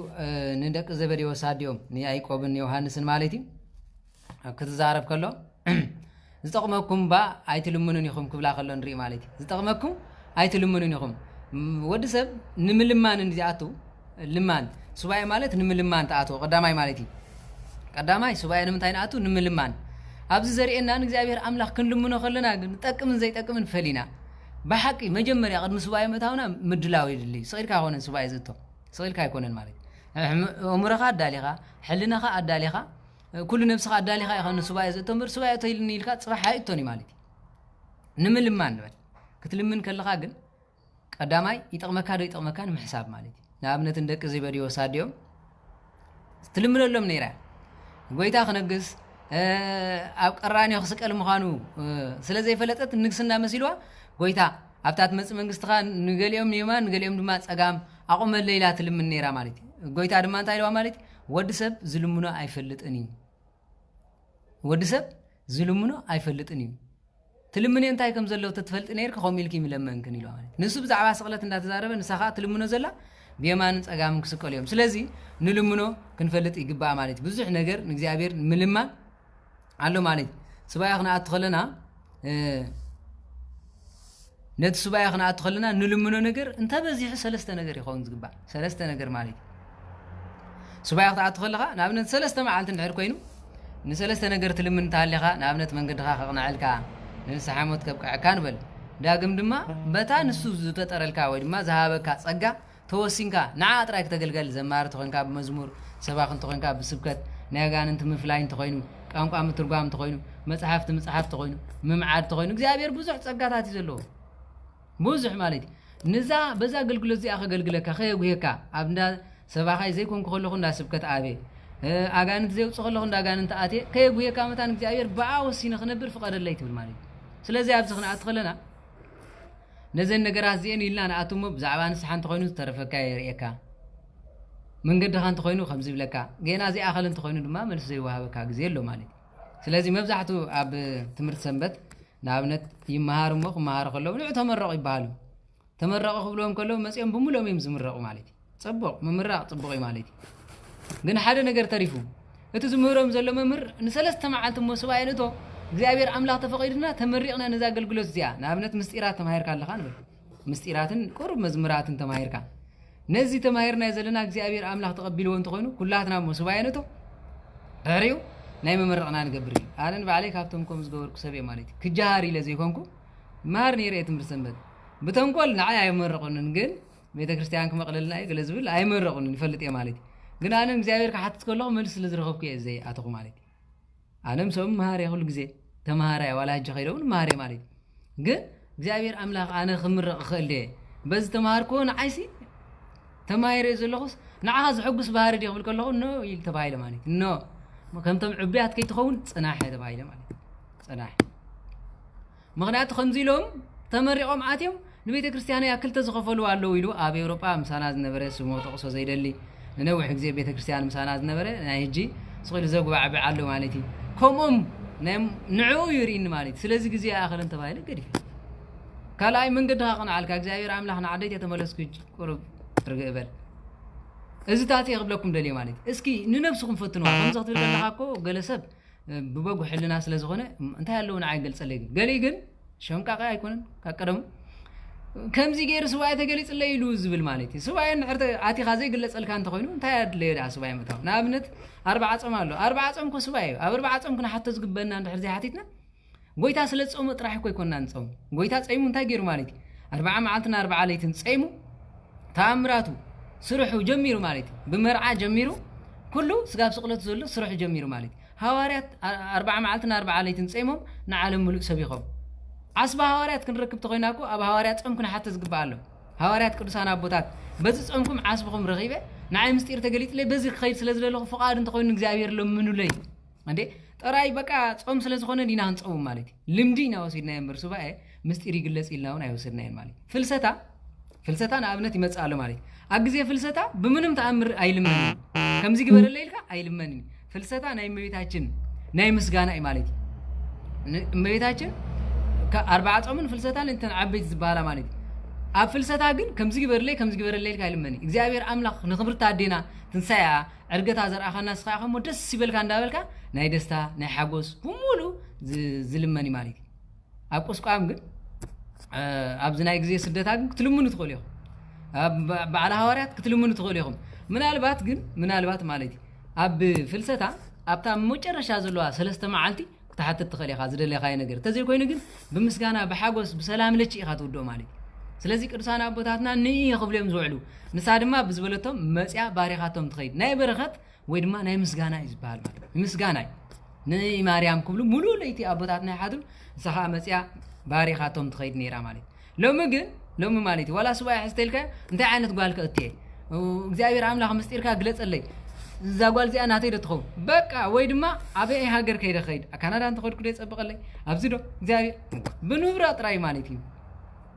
ندق زبر يوساديوم ني ايقوبن يوحنسن مالتي كتزارب كله زتقمكم با ايتلمنون يخم كبلا خلو نري مالتي زتقمكم ايتلمنون يخم ودسب نملمان نزياتو لمان سباي مالت نملمان تاعتو قداماي مالتي قداماي سباي نمتاين اتو نملمان ابز زرينا እግዚአብሔር አምላክ ክንልምኖ خلنا نطقم زي طقمن فلينا بحقي مجمريا قدم سباي متاونا مدلاو يدلي صيركا هونن سباي زتو صيركا يكونن مالتي عمرها اداليخا حلناخا اداليخا كل نفسها اداليخا يخون سباي زتو مر سباي تيلني لكا صباح حيتوني مالتي نملمان نبل كتلمن كلخا ግን قداماي يطقمكا محساب مالتي نابنت እንደቅ زبريو ساديوم تلمنلهم نيرا ጎይታ خنغስ ኣብ ቀራኒዮ خسቀል ምኻኑ ስለዚህ ፈለጠት ንግስና መሲልዋ ጎይታ ኣብታት መጽ መንግስትኻ ንገሊኦም የማን ንገሊኦም ድማ ጸጋም አቆመ ሌላ ትልምን ነራ ማለት ጎይታ ድማ እንታይልዋ ማለት ወድሰብ ዝልሙኖ አይፈልጥኒ ወድሰብ ዝልሙኖ አይፈልጥኒ ትልምን እንታይ ከም ዘለው ተትፈልጥ ነርክ ኾሚልኪ ምለመንክን ይልዋ ማለት ንሱ ብዛዕባ ስቅለት እንዳተዛረበ ንሳኻ ትልሙኖ ዘላ بيمان ጸጋም ክስቀልዮም ስለዚህ ንልምኖ ክንፈልጥ ይግባእ ማለት ብዙሕ ነገር ንእግዚአብሔር ምልማን አሎ ማለት ስባያኽና አትኸለና ነት ስባያኽና አትኸለና ንልምኖ ነገር እንተ በዚህ ሰለስተ ነገር ይኸውን ዝግባእ ሰለስተ ነገር ማለት ስባያኽታ አትኸለኻ ናብነት ሰለስተ መዓልት እንድሕር ኮይኑ ንሰለስተ ነገር ትልምን ታለኻ ናብነት መንገድኻ ከቕናዕልካ ንስሓሞት ከብቃዕካ ንበል ዳግም ድማ በታ ንሱ ዝተጠረልካ ወይ ድማ ዝሃበካ ጸጋ توسينكا نعاطراك تغلغل زمار تخونكا بمزمور سباخن تخونكا بسبكت نيغاننت مفلاين تخوينو قانقا مترغام تخوينو مصحف تخوينو ممعاد تخوينو እግዚአብሔር ብዙሕ ጸጋታት ይዘሎ ብዙሕ ማለት ንዛ በዛ አገልግሎት ዚኣ ከገልግለካ ከየጉሄካ ኣብንዳ ሰባኻይ ዘይኮንኩ ከለኹ እንዳ ስብከት አቤ አጋንንት ዘይውጽ ከለኹ እንዳ አጋንንት አቴ ከየጉሄካ መታን እግዚአብሔር ባወሲነ ክነብር ፍቀደለይ ትብል ማለት ስለዚህ ኣብዚ ክናት ተኸለና نزل نجارات زين إلا أنا أتوم بزعبان سحنت خوينو ترفكا يريكا من قد خانت خوينو خمسة بلكا جينا زي آخر أنت خوينو دما ملص زي وهابكا جزيلو مالي سلازم مبزحتو أب تمرت سنبت نابنت يمهار مخ مهار خلوا ونعو تمرق يبالو تمرق خبلهم كلهم مسيهم بمولهم يمزم الرقم مالتي صبق ممرق صبقي مالتي قلنا حدا نجار تعرفوا أنتوا زمهرهم زلوا ممر نسلست معلتم مسواينتو እግዚአብሔር አምላክ ተፈቀድና ተመሪቅና ነዛ አገልግሎት ዚያ ናብነት ምስጢራት ተማሂርካ አለኻን ምስጢራትን ቁርብ መዝሙራትን ተማሂርካ ነዚ ተማሂርና የዘለና እግዚአብሔር አምላክ ተቀቢልዎ እንተኮይኑ ኩላትና መስዋዕነቶ ዳሪው ናይ መመረቅና ንገብር አለን ባለይ ካብቶም ኮም ዝገበርኩ ሰብየ ማለት ክጃሃሪ ለዘይኮንኩ ማር ነይረ ትምርት ሰንበት በተንቆል ንዓይ አይመረቁንን ግን ቤተክርስቲያን ከመቅለልና ይገለዝብል አይመረቁንን ይፈልጥ ማለት ግን አነ እግዚአብሔር ከሐትት ከለው መልስ ለዝረኸብኩ የዘይ አተኹ ማለት አለም ሰው ማር ያሁል ጊዜ ተማራ ያዋላጅ ኸይደውን ማር ማለት ግን እግዚአብሔር አምላክ አነ خمرق خلደ በዝ ተማርኮን አይሲ ተማይረ ዘለኹስ ንዓኻ ዝሕጉስ ባህሪ ይብል ከለኹ ኖ ይል ተባይለ ማለት ኖ ከምቶም ዕብያት ከይትኸውን ጽናሕ ተባይለ ማለት ጽናሕ ምኽንያቱ ከምዚሎም ተመሪቆም አትዮም ንቤተ ክርስቲያን ያክል ተዝኸፈሉ አለው ይሉ ኣብ ኤውሮጳ ምሳና ዝነበረ ስሙ ተቆሶ ዘይደሊ ነውሕ ጊዜ ቤተ ክርስቲያን ምሳና ዝነበረ ናይ ህጂ ስለ ዘጉባዕ በዓሉ ማለት ከምኦም ንዑ ይሪን ማለት ስለዚህ ጊዜ አኸለን ተባይለ ገዲፍ ካላይ መንገድ ሀቀናልካ እግዚአብሔር አምላክ ናዓደት የተመለስኩ ቁርብ ትርገበል እዚ ታቲ ይቅብለኩም ደሊ ማለት እስኪ ንነፍስኩም ፈትኑ ከምዘ ክትብል ከለኻኮ ገለሰብ ببغو حلنا سلازخونه انت يالون عاي قلصلي قالي ግን ሸምቃቃ አይኮንም ካቀደሙ ከምዚ ገይር ስዋይ ተገሊጽ ለይሉ ዝብል ማለት ስዋይ ንዕርተ አቲ ኻዘ ይግለጸልካ እንተ ኮይኑ እንታይ ያድለዳ ስዋይ መታው ናብነት 40 ጾም አሎ 40 ጾም ኮ ስዋይ ኣብ 40 ጾም ኩና ሓተ ዝግበና እንድሕር ዘይ ሓቲትና ጎይታ ስለ ጾም ጥራሕ ኮ ይኮንና ንጾም ጎይታ ጸይሙ እንታይ ገይሩ ማለት 40 መዓልትና 40 ለይትን ጸይሙ ተአምራቱ ስሩሑ ጀሚሩ ማለት በመርዓ ጀሚሩ ኩሉ ስጋብ ስቅለት ዘሎ ስሩሑ ጀሚሩ ማለት ሐዋርያት 40 መዓልትና 40 ለይትን ጸይሞም ንዓለም ሙሉእ ሰቢኾም عصب هواريات كنركب تخيناكو أب هواريات ጾምكن حتى زقبالو هواريات ቅዱሳን አቦታት በዚህ ጾምኩም ዓስብኩም ረኺበ ናይ ምስጢር ተገሊጥ ለይ በዚህ ኸይድ ስለዝለለኹ ፍቃድ እንተኮይኑ እግዚአብሔር ለምኑለይ እንዴ ጠራይ በቃ ጾም ስለዝኾነ ዲና እንጾም ማለት ልምዲ ነው ወሲድና የምርሱ ባይ ምስጢር ይግለጽ ይላውን አይወስድና ማለት ፍልሰታ ናብነት ይመጻሉ ማለት አግዜ ፍልሰታ በምንም ተአምር አይልመን ከምዚ ግበረለ ይልካ አይልመን ፍልሰታ ናይ መቤታችን ናይ ምስጋና ማለት መቤታችን ከ40 ጾምን ፍልሰታን እንተን ዓበይት ዝባላ ማለት ኣብ ፍልሰታ ግን ከምዚ ግበርለይ ኢልካ ይልመኒ እግዚአብሔር አምላኽ ንኽብርታ አዴና ትንሳያ ዕርገታ ዘርአኻና ስኻኸሞ ደስ ይበልካ እንዳበልካ ናይ ደስታ ናይ ሓጎስ ሁሙሉ ዝልመኒ ማለት ኣብ ቁስቋም ግን ኣብ ዝናይ ግዜ ስደታ ግን ክትልምኑ ትኽእሉ ኢኹም ኣብ በዓል ሐዋርያት ክትልምኑ ትኽእሉ ኢኹም ምናልባት ማለት ኣብ ፍልሰታ ኣብታ መጨረሻ ዘለዋ 3 መዓልቲ تحت التخليخ هذا اللي خاين نجر تزيل كوين نجر بمسكنا بحاجوس بسلام لشيء خاطر دو مالي سلازي كرسان أبوتاتنا نية قبلهم زعلو نساعد ما بزبلتهم مسيا بارخاتهم تخيل ناي برخات ويد ما ناي مسجانا يزبال مسجانا ناي مريم كبلو ملو ليتي أبوتاتنا حادو سخاء مسيا بارخاتهم تخيل نيرا مالي لو مالتي ولا سواء حستيلك انت عينت قالك أتيه وزاير عامله 5 إيركا جلس اللي زاغوال زي انا تيدتخو بقى ويدما ابي هاجر كيده خيد كندا انت خد كده يصبقلي ابزدو እግዚአብሔር بنوبራ ጥራይ ማለት እዩ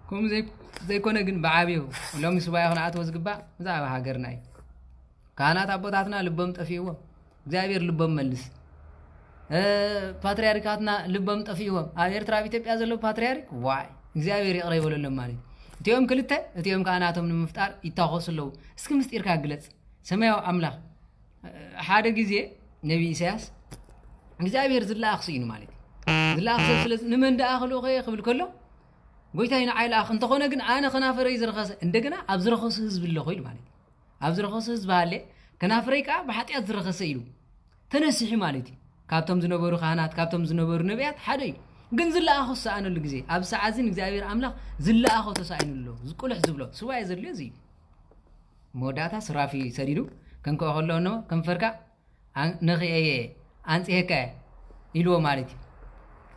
ኮም ዘይ ኮነ ግን በዓቢው ሎም ስባይ ሆነ አትወዝ ግባ ዛባ ሀገርናይ ካህናት አቦታትና ልቦም ጠፊው እግዚአብሔር ልቦም መልስ ፓትርያርካትና ልቦም ጠፊው ኤርትራ ኢትዮጵያ ዘሎ ፓትርያርክ ዋይ እግዚአብሔር ይቅረይበለለም ማለት እቲዮም ክልተ እቲዮም ካህናቶም ንምፍጣር ይታኸስለው እስኪ ምስጢርካ ግለጽ ሰማያው አምላክ ሓደ ጊዜ ነብይ ኢሳያስ እግዚአብሔር ዝላአኽ ሲኑ ማለት ዝላአኽ ስለዚ ንመን ዳአኽሉ ኸይብል ከሎ ጎይታይና አይላ አኽ እንተኾነ ግን አነ ከናፈረይ ዝረኸሰ እንደገና ኣብ ዝረኸሰ ህዝብ ለኹ ኢሉ ማለት ኣብ ዝረኸሰ ህዝብ አለ ከናፈረይ ቃ በኃጢአት ዝረኸሰ ኢሉ ተነሲሒ ማለት ካብቶም ዝነበሩ ካህናት ካብቶም ዝነበሩ ነቢያት ሓደ እዩ ግን ዝላአኽ ሰአነሉ ጊዜ ኣብ ሰዓዝን እግዚአብሔር አምላኽ ዝላአኽ ተሳኢኑሎ ዝቁልሕ ዝብሎ ስዋይ ዘሎ እዚ ሞዳታ ስራፊ ሰሪዱ كنكو أقوله إنه كم فرقة نخيئة أنتهك إلو مالتي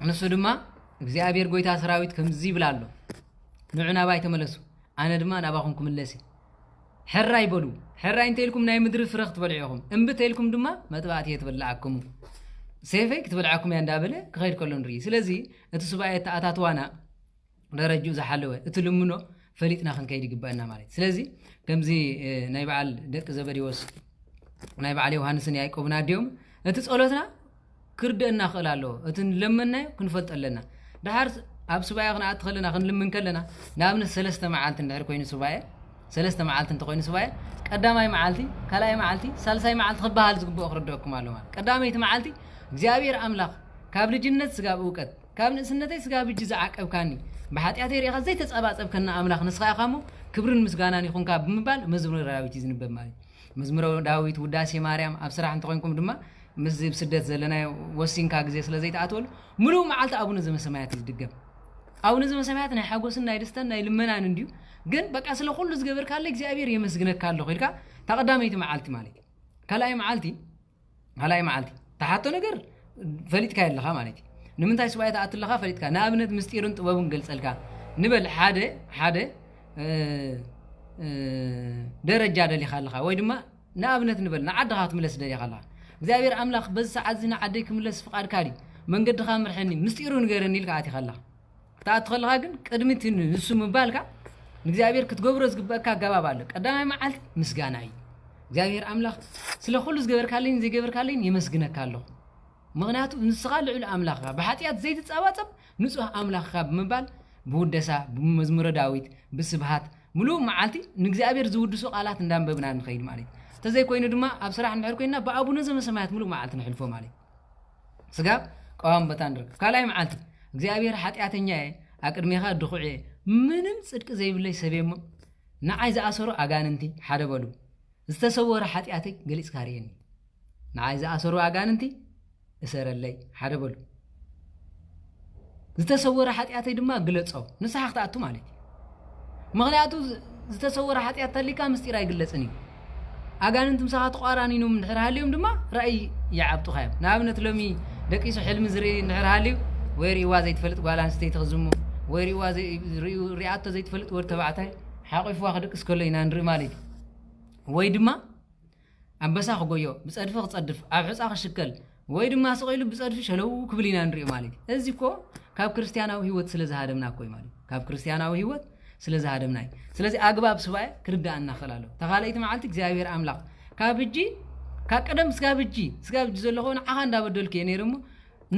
نصدما እግዚአብሔር ጎይታ ሰራዊት ከምዚ ብላሎ ንዑና ባይ ተመለሱ አነ ድማ ናባኹምኩም ለሲ ሕራይ በሉ ሕራይ እንተልኩም ናይ ምድሪ ፍረኽ ትበልዑኹም እምብተልኩም ድማ መጥባዕት የትበልዓኩም ሰይፈይ ክትበልዓኩም ያ እንዳበለ ክኸይድ ከሎ ንርኢ ስለዚ እቲ ሱባኤ ተኣታትዋና ደረጁ ዝሓለወ እቲ ልምኖ ፈሊጥና ክንከይድ ይግባአና ማለት ስለዚ ከምዚ ናይ በዓል ደቂ ዘበዲዎስ ናይ በዓል ዮሐንስን ያዕቆብን ኣዲዮም እቲ ጸሎትና ክርደና ኸላሎ እቲ ለመናዮ ክንፈልጥ ኣለና ድሓር ኣብ ሱባኤ ክንኣት ኸለና ክንልምን ከለና ናብነት 3 መዓልቲ እንድሕር ኮይኑ ሱባኤ 3 መዓልቲ እንተኮይኑ ሱባኤ ቀዳማይ መዓልቲ ካልኣይ መዓልቲ ሳልሳይ መዓልቲ ክበሃል ዝግብኦ ክርደኩም ኣሎ ማለት ቀዳማይቲ መዓልቲ እግዚአብሔር አምላኽ ካብ ልጅነት ስጋብ እውቀት ካብ ንእስነተይ ስጋብ እጅ ዝዓቀብካኒ بحاتياتي ريخا زي تتصابصب كنا املاخ نسخا خامو كبرن مسغاناني خونكا بمبال مزمور داويت يزنبب مالي مزمور داويت وداسي مريم ابصراح انتقونكم دما مزيب سدت زلنا وسينكا غزي سلازي تاتول ملو معلت ابو نزم سمايات يدغم ابو نزم سمايات ناي حاغوسنا يدستن ناي لمنان انديو ግን በቃ ስለ ሁሉ ዝገበር ካለ እግዚአብሔር የመስግነክ ካለ ሆይልካ ተቀዳማይቲ መዓልቲ ማለት ከላይ መዓልቲ ተሓቶ ነገር ፈሊጥካ ያለኻ ማለት ንምንታይ ሱባኤ ተኣትለኻ ፈሊጥካ ናብነት ምስጢርን ጥበብን ገልጸልካ ንበል ሓደ ደረጃ ደሊኻ ኣለኻ ወይ ድማ ናብነት ንበል ንዓድኻ ትምለስ ደሊኻ ኣለኻ እግዚአብሔር አምላኽ በዚ ሰዓት ዝና ዓደይ ክምለስ ፍቃድካ ዲ መንገድኻ ምርሐኒ ምስጢሩ ንገረኒ ኢልካ ኣቲኻ ኣለኻ ተኣትኸለኻ ግን ቅድሚት ንሱ ምባልካ እግዚአብሔር ክትገብሮ ዝግበአካ ገባብ አለ ቀዳማይ መዓልቲ ምስጋና እዩ እግዚአብሔር አምላኽ ስለ ሁሉ ዝገበርካለኝ ዘይገበርካለኝ የመስግነካ ኣለኹ ምክንያቱ ንስኻ ልዑል አምላኽካ በኃጢአት ዘይትጻባጸብ ንጹህ አምላኽካ ብምባል ብውደሳ በመዝሙረ ዳዊት ብስብሃት ሙሉ መዓልቲ ንእግዚአብሔር ዝውድሱ ቃላት እንዳንበብና ንኸይድ ማለት ተዘይ ኮይኑ ድማ ኣብ ስራሕ እንድሕር ኮይና በአቡነ ዘበሰማያት ሙሉ መዓልቲ ንሕልፎ ማለት ስጋብ ቀዋም በታንድር ካላይ መዓልት እግዚአብሔር ኃጢአተኛ አቅድሜኻ ድኹዕ ምንም ጽድቅ ዘይብለይ ሰበየሞ ንዓይ ዝኣሰሩ አጋንንቲ ሓደ በሉ ዝተሰወረ ኃጢአተይ ገሊጽ ካርየኒ ንዓይ ዝኣሰሩ አጋንንቲ እሰረለይ ሓደ በሉ ዝተሰወረ ኃጢአተይ ድማ ግለጾ ንስሓ ክተኣቱ ማለት ምኽንያቱ ዝተሰወረ ኃጢአት ተሊካ ምስጢር አይግለጽኒ አጋንንት ምሳኻ ተቋራኒኖም እንድሕር ሃልዮም ድማ ራእይ ይዓብጡ ኻዮም ንኣብነት ሎሚ ደቂሱ ሕልሚ ዝርኢ እንድሕር ሃልዩ ወይ ሪእዋ ዘይትፈልጥ ጓል ኣንስተይቲ ክዝሙ ወይ ሪእዋ ሪኣቶ ዘይትፈልጥ ወድ ተባዕታይ ሓቂፍዋ ክድቅስ ከሎ ኢና ንርኢ ማለት እዩ ወይ ድማ ኣንበሳ ክጎዮ ብጸድፊ ክጸድፍ ኣብ ሕፃ ክሽከል ወይ ድማ ስቂሉ ብጸድፊ ሸለው ክብል ኢና ንርኢ ማለት እዩ እዚ እኮ ካብ ክርስቲያናዊ ህይወት ስለ ዝሃደምና እኮ ማለት ካብ ክርስቲያናዊ ህይወት ስለ ዝሃደምና ስለዚ ኣግባብ ስባይ ክርዳእና ኸላሎ ተኻለይቲ መዓልቲ እግዚአብሔር ኣምላኽ ካብ እጂ ካብ ቀደም ስጋብ እጂ ዘለኹ ንዓኻ እንዳበደልኩ እየ ነይሮሞ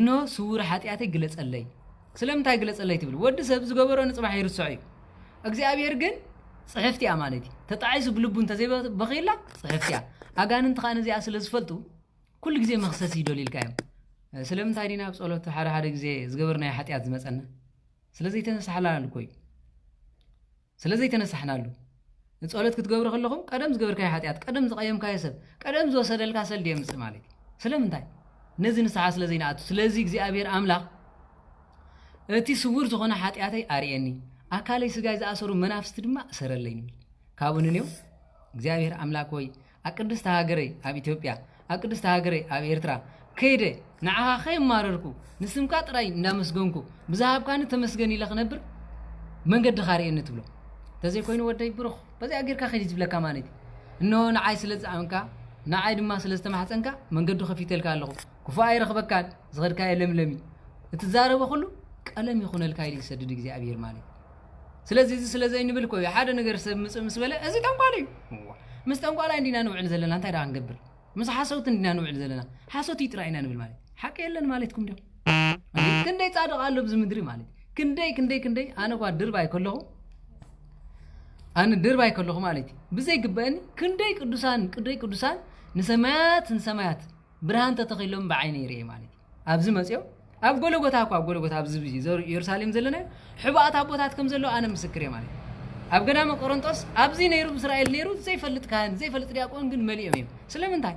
ኖ ስውር ኃጢአተይ ግለጸለይ ስለምንታይ ግለጸለይ ትብል ወዲ ሰብ ዝገበሮ ንጽባሕ ይርስዕ እዩ እግዚአብሔር ግን ጽሕፍቲ እያ ማለት እዩ ተጣዒሱ ብልቡ እንተዘይበኺላ ጽሕፍቲ እያ ኣጋንንቲ ኸ ነዚኣ ስለ ዝፈልጡ ኩሉ ግዜ መኽሰስ ይደልልካ እዮም ስለምንታይ ዲና ብጸሎት ሓደ ግዜ ዝገበርናዮ ኃጢአት ዝመጸና ስለዚ ተነሳሕላሉ ኮይ ስለዚ ተነሳሕናሉ ጸሎት ክትገብሩ ከለኹም ቀደም ዝገበርካዮ ኃጢአት ቀደም ዝቀየምካዮ ሰብ ቀደም ዝወሰደልካ ሰልድ የምጽእ ማለት እዩ ስለምንታይ ነዚ ንስሓ ስለዚ ናኣቱ ስለዚ እግዚአብሔር ኣምላኽ እቲ ስውር ዝኾነ ኃጢአተይ አርየኒ አካለይ ስጋይ ዝኣሰሩ መናፍስቲ ድማ እሰረለይ ንብል ካብኡ ንኔው እግዚአብሔር ኣምላክ ወይ ቅድስት ሃገረይ ኣብ ኢትዮጵያ ኣብ ቅድስት ሃገረይ ኣብ ኤርትራ ከይደ ንዓኻ ከይማረርኩ ንስምካ ጥራይ እንዳመስገንኩ ብዛሃብካኒ ተመስገን ኢለ ክነብር መንገዲ ኻርየኒ ትብሎ ተዘይ ኮይኑ ወደይ ብሩኽ በዚ ኣጌርካ ኸይዲ ዝብለካ ማለት እነሆ ንዓይ ስለ ዝዓምካ ንዓይ ድማ ስለ ዝተማሕፀንካ መንገዲ ከፊተልካ ኣለኹ ክፉእ ኣይረኽበካን ዝኸድካዮ ለምለሚ እትዛረበ ኩሉ ቀለም ይኹነልካ ኢሉ ይሰድድ እግዚአብሔር ማለት ስለዚ እዚ ስለዘይ ንብል ኮይ ሓደ ነገር ሰብ ምጽእ ምስ በለ እዚ ጠንቋል እዩ ምስ ጠንቋላይ እንዲና ንውዕል ዘለና እንታይ ዳ ክንገብር ምስ ሓሶት እንዲና ንውዕል ዘለና ሓሶት ይጥራይና ንብል ማለት ሓቂ የለን ማለትኩም ዶ ክንደይ ጻድቕ ኣሎ ብዚ ምድሪ ማለት ክንደይ ኣነ ኳ ድርባይ ከለኹ ኣነ ድርባይ ከለኹ ማለት ብዘይ ግበአኒ ክንደይ ቅዱሳን ንሰማያት ብርሃን ተተኺሎም ብዓይነ ይርኤ ማለት ኣብዚ መጽዮ ኣብ ጎለጎታ ኣብዚ ኢየሩሳሌም ዘለና ሕባኣት ኣቦታት ከም ዘሎ ኣነ ምስክር እየ ማለት ኣብ ገዳመ ቆሮንጦስ ኣብዚ ነይሩ እስራኤል ነይሩ ዘይፈልጥ ካህን ዘይፈልጥ ዲያቆን ግን መሊኦም እዮም ስለምንታይ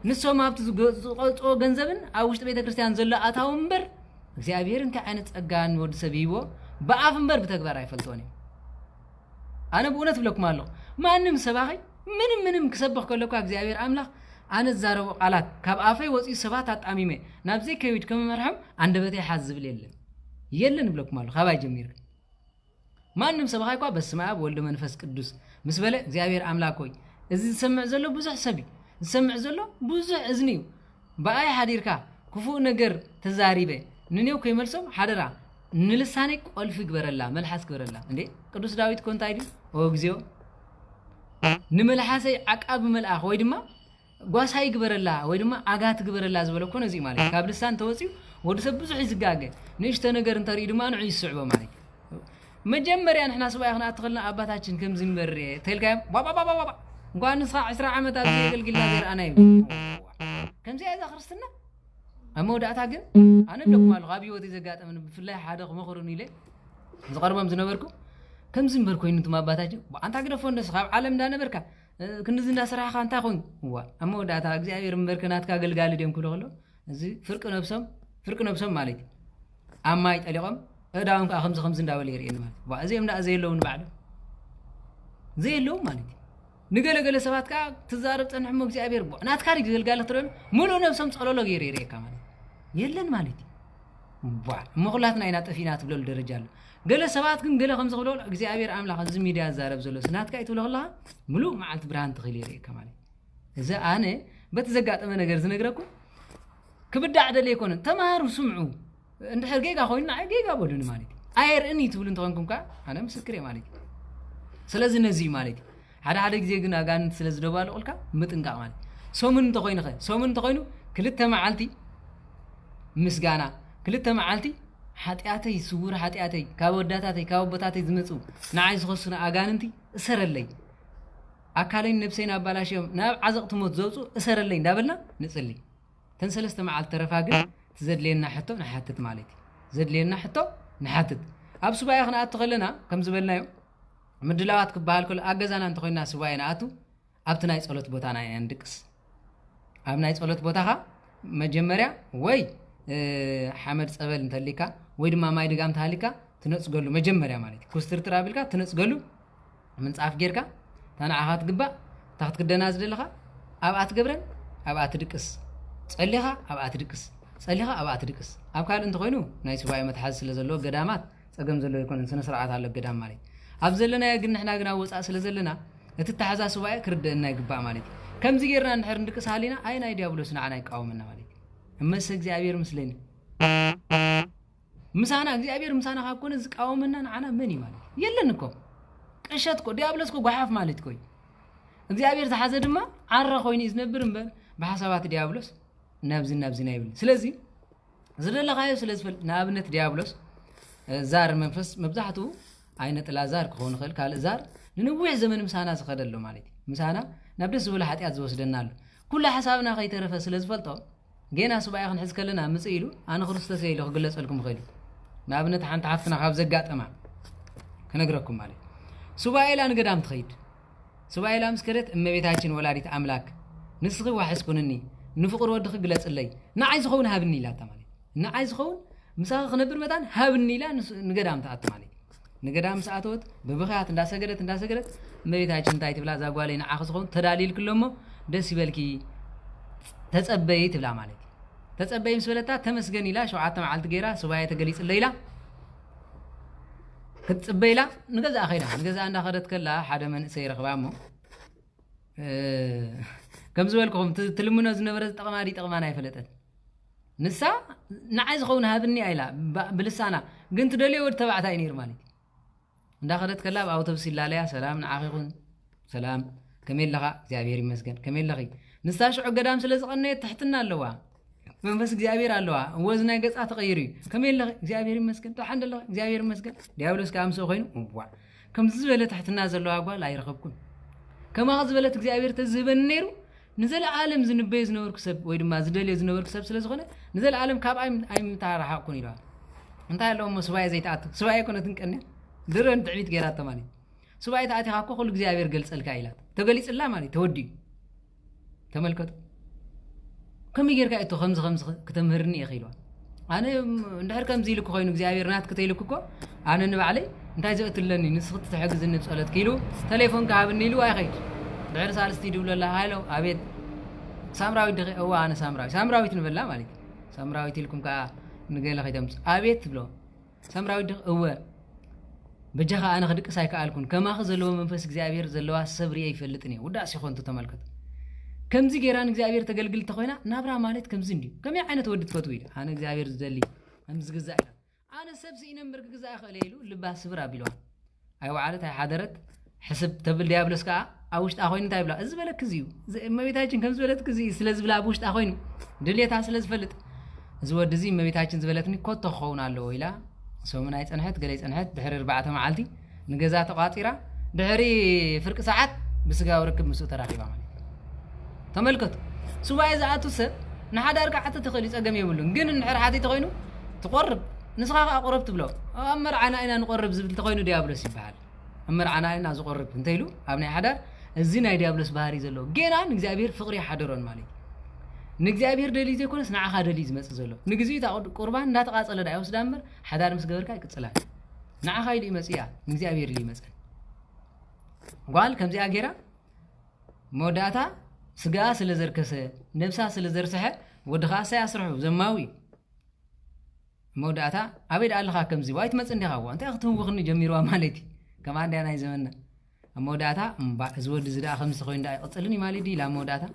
ንሶም ኣብቲ ዝቆፅኦ ገንዘብን ኣብ ውሽጢ ቤተ ክርስቲያን ዘሎ ኣታው እምበር እግዚአብሔር እንታይ ዓይነት ጸጋን ወዲ ሰብ ሂቦ በኣፍ እምበር ብተግባር ኣይፈልጦን እዮም ኣነ ብእውነት ብለኩም ኣለኹ ማንም ሰባኺ ምንም ክሰብኽ ከለኳ እግዚአብሔር ኣምላኽ ኣነ ዛረቦ ቃላት ካብ ኣፈይ ወፂኡ ሰባት ኣጣሚመ ናብዘይ ከቢድ ከመመርሖም አንደበተይ ሓዝ ዝብል የለን ብለኩም ኣለኹ ካብይ ጀሚር ማንም ሰባኺ እኳ በስመ አብ ወልድ መንፈስ ቅዱስ ምስ በለ እግዚአብሔር ኣምላክ ሆይ እዚ ዝሰምዕ ዘሎ ብዙሕ ሰብ ዝሰምዕ ዘሎ ብዙሕ እዝኒ እዩ በኣይ ሓዲርካ ክፉእ ነገር ተዛሪበ ንኔው ከይመልሶም ሓደራ ንልሳነይ ቆልፊ ግበረላ መልሓስ ግበረላ እንዴ ቅዱስ ዳዊት ኮ እንታይ ድዩ እግዚኦ ንመልሓሰይ ዓቃብ መልኣኽ ወይ ድማ ጓሳይ ግበረላ ወይ ድማ ኣጋት ግበረላ ዝበለ ኮ ነዚ ማለት ካብ ልሳን ተወፂኡ ወዲ ሰብ ብዙሕ ይዝጋገ ንእሽተ ነገር እንተርኢ ድማ ንዑ ይስዕቦ ማለት መጀመርያ ንሕና ሰብኣይ ክነኣትኸልና ኣባታችን ከምዚ ንበር ተልካዮም ባባባባባ እንኳን ንስኻ 20 ዓመታት ዘገልግልና ዘርአና እዩ ከምዚ እያ ክርስትና ኣብ መወዳእታ ግን ኣነ ለኩም ኣለኹ ኣብ ህይወተይ ዘጋጠመኒ ብፍላይ ሓደ ክመኽሩኒ ኢለ ዝቐርቦም ዝነበርኩ ከምዚ ንበር ኮይኑ እንቱም ኣባታችን ኣንታ ግደፎ እንደስ ካብ ዓለም እንዳነበርካ ክንዚ እንዳስራሕኻ እንታይ ኮይኑ ኣብ መወዳእታ እግዚአብሔር እምበርክ ናትካ ኣገልጋሊ ድዮም ክብሎ ከሎ እዚ ፍርቂ ነብሶም ማለት እዩ ኣብ ማይ ጠሊቖም እዳውን ከዓ ከምዚ እንዳበለ የርእየኒ ማለት እዚኦም ዳ ዘየለውን ባዕሉ ዘየለውን ማለት እዩ ንገለገለ ሰባት ከዓ ትዛረብ ፀንሕሞ እግዚአብሔር ናትካ ገልጋሊ ክትሪኦም ሙሉእ ነብሶም ፀለሎ ገይሩ የርእየካ ማለት የለን ማለት እዩ መኹላትና ኢና ጠፊና ትብለሉ ደረጃ ኣሎ ገለ ሰባት ግን ገለ ከምዚ ክብሎ እግዚአብሔር ኣምላኽ እዚ ሚድያ ዝዛረብ ዘሎ ናትካ ይትብሎ ከለኻ ሙሉእ መዓልቲ ብርሃን ትኽእል የርእየካ ማለት እዚ ኣነ በቲ ዘጋጠመ ነገር ዝነግረኩም ክብዳዕ ደልየ ኣይኮነን ተምሃሩ ስምዑ እንድሕር ጌጋ ኮይኑ ንዓይ ጌጋ በሉኒ ማለት ኣይርእኒ ትብሉ እንተኾንኩም ከዓ ኣነ ምስክር እየ ማለት ስለዚ ነዚ ማለት ሓደ ግዜ ግን ኣጋንንት ስለ ዝደባልቁልካ ምጥንቃቕ ማለት ሶሙን እንተኾይኑ ክልተ መዓልቲ ምስጋና ክልተ መዓልቲ ኃጢአተይ ስውር ኃጢአተይ ካብ ወዳታተይ ካብ ቦታተይ ዝመጹ ንዓይ ዝኸሱና ኣጋንንቲ እሰረለይ ኣካለይ ነብሰይን ኣባላሽዮም ናብ ዓዘቕቲ ሞት ዘውፁ እሰረለይ እንዳበልና ንጽሊ ተን ሰለስተ መዓልቲ ተረፋ ግን تزدلينا حتى نحتت مالتي زدلينا حتى نحتت أب سباي خنا أتخلنا كم زبلنا يوم مدلوات كبال كل أجزانا أنت خوينا سباي ناتو أبتنا يسألت بوتانا يندكس أبنا يسألت بوتاها مجمرة وي حمد سبل نتليكا ويد ما مايد قام تهليكا تنص قلو مجمرة مالتي كوستر ترابلكا تنص قلو من صعف جيركا تانا عهات قبا تحت كده نازل لها أبعت قبرن أبعت دكس صليها أبعت دكس صليها أبعت دكس أبكار أنت خوينو نايس باي متحسس لزلو قدامات صقم زلو يكون سنة سرعات على قدام مالي أبزلنا يقلنا إحنا قنا وصاص لزلنا نتتحزا سواء كرد إننا يقبع مالي كم زجرنا نحر ندكس حالنا أين أيدي أبلوسنا عنا يقاومنا مالي مسك زعبير مسلين مسانا زعبير مسانا خاكون يقاومنا عنا مني مالي يلا نكو قشتكو ديابلسكو غحاف مالتكوي እግዚአብሔር ተሐዘ ድማ ዓረ ኮይኑ ይዝነብር እምበር በሐሳባት ዲያብሎስ ናብዝ ናይብል ስለዚህ ዝደለኻዮ ስለዝፈል ናብነት ዲያብሎስ ዛር መንፈስ መብዛሕቱ አይነት ላዛር ከሆነ ኸል ካል ዛር ንንውሕ ዘመን ምሳና ዝኸደሎ ማለት ምሳና ናብ ደስ ዝብል ኃጢአት ዝወስደናሉ ኩሉ ሐሳብና ከይተረፈ ስለዝፈልጦ ገና ሱባኤ ክንሕዝ ከለና ምጽእ ኢሉ ኣነ ክርስቶስ ኢሉ ክግለጸልኩም ኸይሉ ናብነት ሓንቲ ሓፍትና ካብ ዘጋጠማ ከነግረኩም ማለት ሱባኤ ላ ንገዳም ትኸይድ سباي لا مسكرت أمبيتاችን ወላዲት አምላክ ንስኺ ዋሕስኩንኒ ንፍቅር ወድኺ ግለጽለይ ንዓይ ዝኸውን ሃብኒ ኢላ ተማሊ ንዓይ ዝኸውን ምሳኺ ክነብር መጣን ሃብኒ ኢላ ንገዳም ተኣት ተማሊ ንገዳም ሰዓቶት በብኺያት እንዳሰገደት እመቤታችን እንታይ ትብላ ዛጓለይ ንዓኺ ዝኸውን ተዳሊል ክሎሞ ደስ ይበልኪ ተጸበይ ትብላ ማለት ተጸበይ ምስበለታ ተመስገን ኢላ ሸውዓተ መዓልቲ ገይራ ስባይ ተገሊጽለይ ኢላ كتصبيلا نجزا خيرا نجزا عندها خدت كلا حدا من سير خبامه كم زوالكم تلمونا زنبرز تقماري تقمانا يفلتت نسا نعايز خون هذا النعيلة بلسانا قنت دولي ورتبعتها ينير مالي عندها خدت كلا أو تفصيل لا ليها سلام نعاقيقون سلام كميل لغا زيابيري مسكن كميل لغي نسا شعو قدام سلسقنا تحتنا اللواء من بس እግዚአብሔር አለዋ ወዝና ገጻ ተቀይሪ ከመለ እግዚአብሔር ይመስገን ተሐንደ الله እግዚአብሔር ይመስገን ዲያብሎስ ካምሶ ኮይኑ ዋ ከምዝ ዝበለ ተሕትና ዘለዋ ጓል አይረከብኩም ከማ ዝበለት እግዚአብሔር ተዝበን ነይሩ ንዘለ ዓለም ዝንበይ ዝነበርኩ ሰብ ወይ ድማ ዝደልየ ዝነበርኩ ሰብ ስለዝኾነ ንዘለ ዓለም ካብ አይ ምታራሐኩን ይላል እንታይ ያለው መስዋይ ዘይታት ስዋይ ኮነትን ቀነ ድረን ትዕቢት ገይራ ተማኒ ስዋይ ታati ካኮ ሁሉ እግዚአብሔር ገልጸልካ ይላል ተገሊጽላ ማለት ተወዲ ተመልከቱ كم يجرك أنتو خمس كتمهرني أخيلوا أنا ندهر كم زيلك خوينو እግዚአብሔር ናት ከተይልኩ እኮ أنا نبعلي أنت عايز أقتلني نسخت تحجز النبي صلى كيلو تليفون كعبني له أي خير دعير سالستي دولا لا هايلو أبيت سامراوي دغ هو أنا سامراوي تنبلا مالك سامراوي تلكم كا نقول خيدم أبيت بلو سامراوي دغ هو بجها أنا خدك سايك ألكون كما خزلوا منفس እግዚአብሔር ዘለዋ ሰብሪ ይፈልጥኒ ወዳስ ይኾንቱ ተመልከቱ كم زي جيران እግዚአብሔር ተገልግል ተኾይና ናብራ ማለት ከም ዝንዲ ከም ዓይነት ወድት ፈቱ ይል ኣነ እግዚአብሔር ዝደሊ ኣምዝ ግዛ ኢላ ኣነ ሰብስ ኢነምር ግዛ ይኸለይሉ ልባ ስብራ ቢሏ ኣይ ወዓለት ኣይ ሓደረት حسب تبل ዲያብሎስ ካ ኣውሽጣ ኾይኑ እንታይ ብላ እዚ በለክ እዚዩ እመቤታችን ከም ዝበለት ክዚ ስለዝብላ ብውሽጣ ኾይኑ ድሌታ ስለዝፈልጥ እዚ ወዲ እዚ እመቤታችን ዝበለትኒ ኮቶ ኾውን ኣለዎ ኢላ ሰሙን ኣይ ፀንሐት ገለ ፀንሐት ድሕሪ 4 መዓልቲ ንገዛ ተቋጢራ ድሕሪ ፍርቂ ሰዓት ብስጋ ወርክብ ምስኡ ተራኺባ ማለት ተመልከቱ ሱባኤ ዘኣቱ ሰብ ንሓዳር ከዓተ ተኸሊ ፀገም የብሉን ግን ንሕር ሓቲ ተኾይኑ ትቆርብ ንስኻ ኣቆረብ ትብሎ ኣመርዓና ኢና ንቆርብ ዝብል ተኾይኑ ዲያብሎስ ይበሃል أمرعنا إن أزقرب انتيلو أبني حدار الزين أيدي أبلس بهاري زلوا جينا نجزابير فقري حدرون مالي نجزابير دليز يكون سنع خادليز مس زلوا نجزي تاخد قربان لا تقاس على دايوس دامر حدار مسجور كاي كتسلا نع خايدي مسيا نجزابير لي مسكن قال كم زي أجرا موداتا سجاس لزركسه نفسها سلزرسه ودخاسة أسرعه زماوي موداتا أبيد الله كم زي وايت مس عندها هو أنت أختهم وخني جميروا مالتي كمان أنا يزمنا موداتا زود زدا خمس خوين دا قتلني مالي دي لا موداتا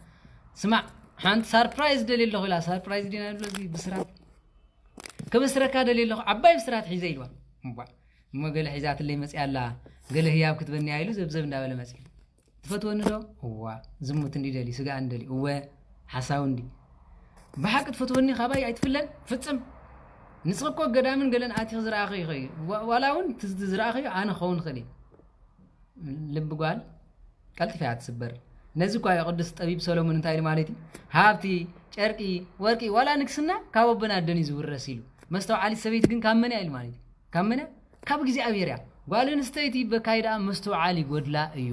سمع حنت سربرايز دليل له لا سربرايز دينا بلدي بسرات كبسرك هذا دليل له عباي بسرات حيزيلوا ما قال حيزات اللي مسي الله قال هي كتبني عيلو زبزب دا ولا مسي تفتون له هو زموت ندي دلي سجا عندلي هو حساوندي بحق تفتوني خباي يتفلن فتم نسخكو قدامن قالن آتي زراخي خي ولاون تزراخي أنا خون خلي لب قال قالت فيها تسبر نزكوا يا قدس طبيب سولومون انتاي مالتي هابتي ጨርቂ ወርቂ ወላ ንክስና ካብበና ደን ይዝውረስ ኢሉ መስተውዓሊ ሰበይት ግን ካመነ ኢል ማለት ካመነ ካብ ግዜ አብየርያ ጓልን ስተይቲ በካይዳ መስተውዓሊ ይጎድላ እዩ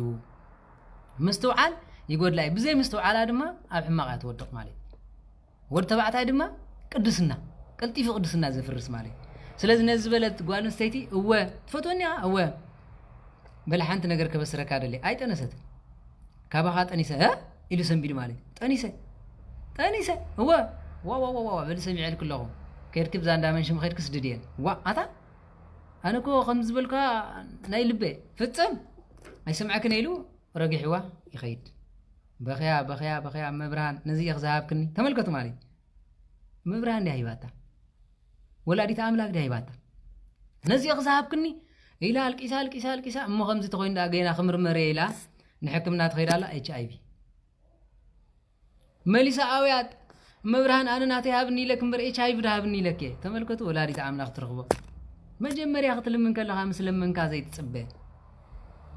መስተውዓል ይጎድላ ብዘይ መስተውዓላ ድማ ኣብ ሕማቅ ያተወድቕ ማለት ወድ ተባዕታይ ድማ ቅድስና ቀልጢፍ ቅድስና ዘፍርስ ማለት ስለዚህ ነዚ በለት ጓልን ስተይቲ እወ ትፈቶኛ እወ በልሓንት ነገር ከበስረካ ደሊ አይጠነሰት ካባኻ ጠኒሰ ኢሉ ሰንቢድ ማለት ጠኒሰ እወ ዋ በል ሰሚዕል ኩለኹም ከርክብ ዛንዳ መንሽም ኸይድ ክስድድየን ዋ አታ ኣነኮ ከም ዝበልካ ናይ ልቤ ፍጽም ኣይሰምዐክን ኢሉ ረጊሕዋ ይኸይድ በኸያ መብርሃን ነዚ ይኽዛሃብክኒ ተመልከቱ ማለት መብርሃን ዲያ ይባታ ወላዲት አምላክ ዲያ ይባታ ነዚ ይኽዛሃብክኒ ኢላ አልቂሳ እሞ ከምዚ ተኾይንዳ ገና ክምርመረ ኢላ ንሕክምና ትኸይዳላ HIV መሊሳ አውያት መብርሃን ኣነ ናተይ ሃብኒ ኢለክ እምበር HIV ሃብኒ ኢለክ ተመልከቱ ወላዲት አምላክ ትረኽቦ መጀመሪያ ክትልምን ከለኻ ምስልምንካ ዘይትጽበ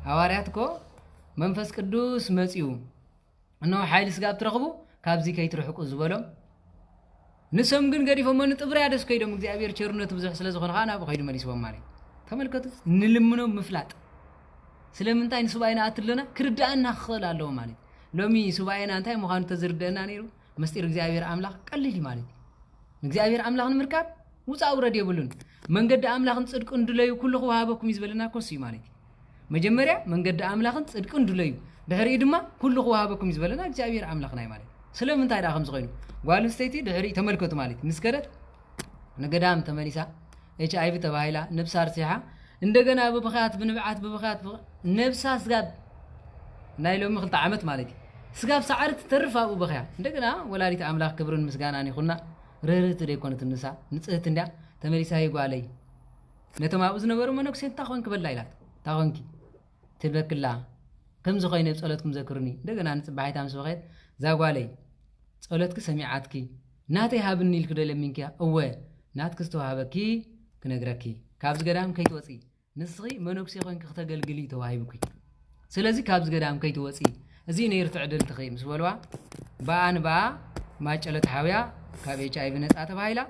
ሐዋርያት ኮ መንፈስ ቅዱስ መጺኡ እነሆ ኃይል ስጋብ ትረኽቡ ካብዚ ከይትርሕቁ ዝበሎም ንሰም ግን ገዲፎም ንጥብርያደስ ከይዶም እግዚአብሔር ቸርነቱ ብዙሕ ስለ ዝኾነ ኻና በኸይዱ መሊስዎም ማለት ተመልከቱ ንልምኖም ምፍላጥ ስለምንታይ ንሱባይና አትለና ክርዳእና ክኽእል ኣለዎ ማለት ሎሚ ሱባይና እንታይ ምዃኑ ተዝርደና ነይሩ ምስጢር እግዚአብሔር አምላክ ቀሊል ማለት እግዚአብሔር አምላክ ንምርካብ ውፃ ውረድ የብሉን መንገድ አምላክን ጽድቅ እንድለዩ ኩሉ ኸዋበኩም ይዝበልና ኮስ ማለት መጀመሪያ መንገድ አምላክን ጽድቅ እንድለዩ ድሕሪ ድማ ኩሉ ኸዋበኩም ይዝበልና እግዚአብሔር አምላክ ናይ ማለት ስለምንታይ ዳ ከም ዝኸይኑ ጓል ስቴቲ ድሕሪ ተመልከቱ ማለት ምስከረት ነገዳም ተመሊሳ HIV ተባሂላ ነብሳ አርሲሓ እንደገና በበኻት ብንብዓት ነብሳ ስጋብ ናይ ሎሚ 2 ዓመት ማለት ስጋብ ሰዓርት ተርፋው በኸያ እንደገና ወላዲት አምላክ ክብርን ምስጋናን ይኹና ረርት ደይኮነት ንሳ ንጽህት እንዳ ተመሊሳ ይጓለይ ነተማኡ ዝነበሩ መነኩሴ ታኾንክ በላ ኢላት ታኾንኪ ትበክላ ከም ዝኸይነ ጸሎትኩም ዘክርኒ እንደገና ንጽባሕታ ምስ በኸት ዛጓለይ ጸሎትክ ሰሚዓትኪ ናተይ ሃብኒ ኢልክ ደለሚንኪያ እወ ናትክ ዝተዋሃበኪ ክነግረኪ ካብዚ ገዳም ከይትወፂ ንስኺ መነኩሴ ኮይንክ ክተገልግሊ ተዋሂብኩ ስለዚ ካብዚ ገዳም ከይትወፂ እዚ ነይርቱ ዕድል ትኸይ ምስ በልዋ በኣንባ ማጨለት ሓውያ ካብ HIV ነፃ ተባሂላ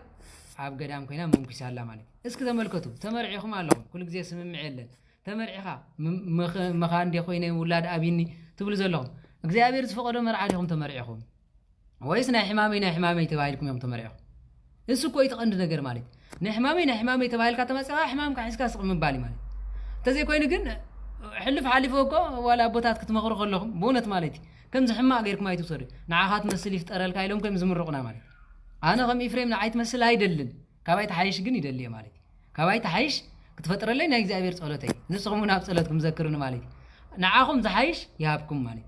ኣብ ገዳም ኮይና መንኩሳላ ማለት እስኪ ተመልከቱ ተመርዒኹም ኣለኹም ኩሉ ግዜ ስምምዕ የለን ተመርዒኻ መኻንዴ ኮይነ ውላድ ኣብኒ ትብሉ ዘለኹም እግዚአብሔር ዝፈቐዶ መርዓ ዲኹም ተመርዒኹም ወይስ ናይ ሕማመይ ተባሂልኩም እዮም ተመርዒኹም እሱ እኮ ይተቐንዲ ነገር ማለት ናይ ሕማመይ ተባሂልካ ተመፅኻ ሕማምካ ሒዝካ ስቕ ምባል ማለት ተዘይ ኮይኑ ግን ሕልፍ ሓሊፎ እኮ ዋላ ቦታት ክትመኽሩ ከለኹም ብእውነት ማለት ከምዚ ሕማቅ ጌርኩም ኣይትውሰዱ ንዓኻ ትመስል ይፍጠረልካ ኢሎም ከም ዝምርቑና ማለት ኣነ ከም ኢፍሬም ንዓይ ትመስል ኣይደልን ካባይ ተሓይሽ ግን ይደልየ ማለት ካባይ ተሓይሽ ክትፈጥረለይ ናይ እግዚአብሔር ጸሎተይ ንስኹም ናብ ጸሎትኩም ዘክርኒ ማለት ንዓኹም ዝሓይሽ ይሃብኩም ማለት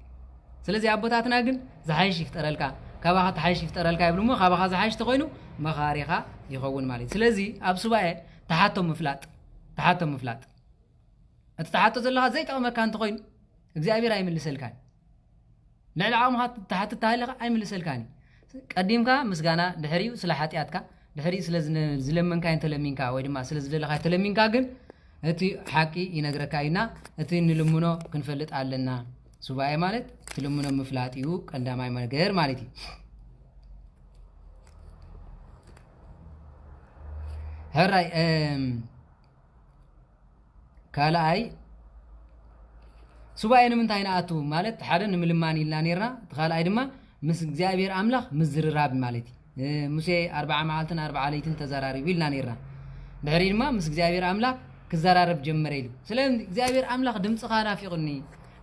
ስለዚ ኣቦታትና ግን ዝሓይሽ ይፍጠረልካ ካባኻ ተሓይሽ ይፍጠረልካ ይብሉሞ ካባኻ ዝሓይሽ ተኾይኑ መኻሪኻ ይኸውን ማለት ስለዚ ኣብ ሱባኤ ተሓቶም ምፍላጥ እቲ ተሓቶ ዘለኻ ዘይጠቕመካ እንተኾይኑ እግዚአብሔር ኣይምልሰልካን ልዕሊ ዓቕምኻ ተሓትት ተሃለኻ ኣይምልሰልካኒ ቀዲምካ ምስጋና ድሕሪኡ ስለ ሓጢኣትካ ድሕሪኡ ስለ ዝለመንካ እንተለሚንካ ወይ ድማ ስለ ዝደለኻ ተለሚንካ ግን እቲ ሓቂ ይነግረካ ኢና እቲ ንልምኖ ክንፈልጥ ኣለና ሱባኤ ማለት ትልምኖ ምፍላጥ እዩ ቀዳማይ ነገር ማለት እዩ هراي كالاي سباين من تاينا اتو مالت حدا نملمان يلنا نيرنا تخالاي دما مس እግዚአብሔር አምላክ ምዝርራብ ማለት ሙሴ 40 መዓልትን 40 ለይትን ተዘራሪ ቢልና ነይርና ድሕሪ ድማ ምስ እግዚአብሔር አምላክ ክዘራረብ ጀመረ ኢሉ ስለዚህ እግዚአብሔር አምላክ ድምጽኻ ናፊቅኒ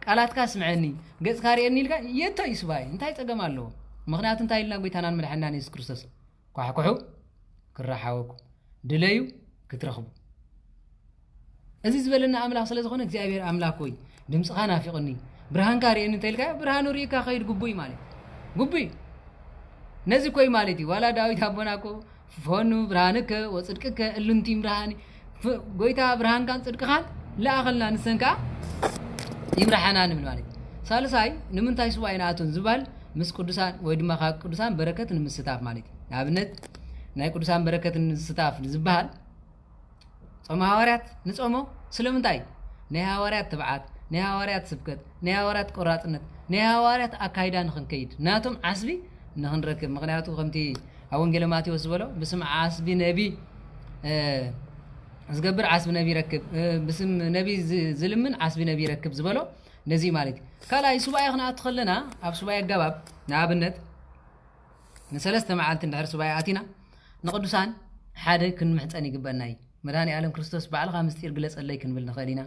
ቃላትካ ስምዐኒ ገጽካ ሪአኒ ኢልካ የቶ ይስባይ እንታይ ጸገም ኣለዎ ምክንያቱ እንታይ ኢልና ጎይታናን መድሕናን ኢየሱስ ክርስቶስ ኳሕኩሑ ክራሓወኩ ድለዩ ክትረኽቡ እዚ ዝበለና አምላክ ስለ ዝኾነ እግዚአብሔር አምላክ ወይ ድምጽኻ ናፊቅኒ ብርሃንካ ሪአኒ እንተልካ ብርሃኑ ሪእካ ኸይድ ጉቡይ ማለት ጉቡይ ነዚ ኮይ ማለት ዋላ ዳዊት አቦናኮ ፎኑ ብርሃንከ ወጽድቅከ እልንቲም ብርሃኒ ጎይታ ብርሃንካን ጽድቅኻን ለአኸልና ንሰንካ ይምራሐና ንብል ማለት ሳልሳይ ንምንታይ ሱባኤና አቱን ዝባል ምስ ቅዱሳን ወይ ድማ ካብ ቅዱሳን በረከት ንምስታፍ ማለት ኣብነት ናይ ቅዱሳን በረከት ንምስታፍ ዝባል ጾም ሐዋርያት ንጾሞ ስለምንታይ ናይ ሐዋርያት ተባዓት ናይ ሐዋርያት ስብከት ናይ ሐዋርያት ቆራጽነት ናይ ሐዋርያት አካይዳ ንኽንከይድ ናቶም ዓስቢ نخنركب مغنياتو خمتي أونجيل ماتيوس بلو بسم عاصب نبي زقبر عاصب نبي ركب بسم نبي زلمن عاصب نبي ركب زبلو نزي مالك كلا يسوباي خنا أدخلنا أب سوباي الجواب نابنت نسلست معالت ندهر سوباي آتينا نقدسان حدا كن محتاني قبلناي مداني عالم كريستوس بعل خامس تير جلس الله يكن بالنخالينا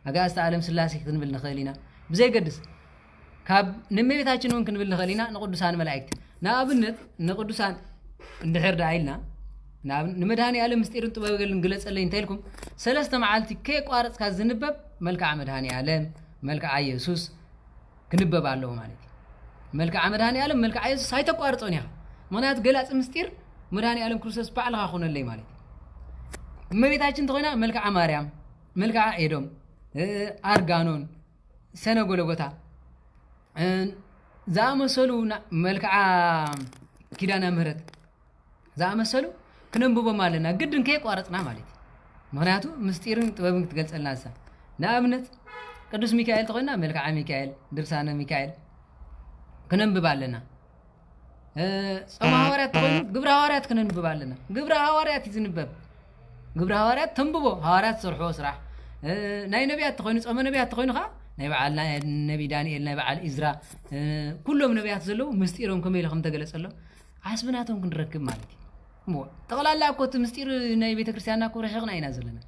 أجاست عالم سلاسي يكن بالنخالينا بزي قدس كاب نمي بتاعنا ممكن بالنخالينا نقدسان ملاك نابنت نقدسان ندهر دايلنا نمداني عالم مستير انتو بقول جلس الله ينتهلكم سلست معالتي كيك وارد كازنبب ملك عمداني عالم ملك عيسوس كنبب عليه مالك ملك عمداني عالم ملك عيسوس هاي تقارط عنيها منات جلس مستير مداني عالم كريستوس بعلها خون اللي مالك ما بيتاچن تخوينا ملك عماريام ملك عيدوم ارغانون سنه غلغوتا زامسلو ملك كيدانا مهرت زامسلو كنبب مالنا قدن كي قارطنا مالك مغنياتو مستيرن طببن تገልጸልና ሳ ናብነት ቅዱስ ሚካኤል ተቆይና መልክዓ ሚካኤል ድርሳነ ሚካኤል ከነንብባለና ጾመ ሐዋርያት ተቆይኑ ግብረ ሐዋርያት ከነንብባለና ግብረ ሐዋርያት ይዝንበብ ግብረ ሐዋርያት ተንብቦ ሐዋርያት ሰርሖ ስራሕ ናይ ነቢያት ተቆይኑ ጾመ ነቢያት ተቆይኑኻ ናይ በዓልና ነቢ ዳንኤል ናይ በዓል ኢዝራ ኩሎም ነቢያት ዘለው ምስጢሮም ከመይ ኢሎም ተገለጸሎ ዓስብናቶም ክንረክብ ማለት مو تقلال لا كنت مستير ناي بيت كريستيانا كو رحقنا اينا زلنا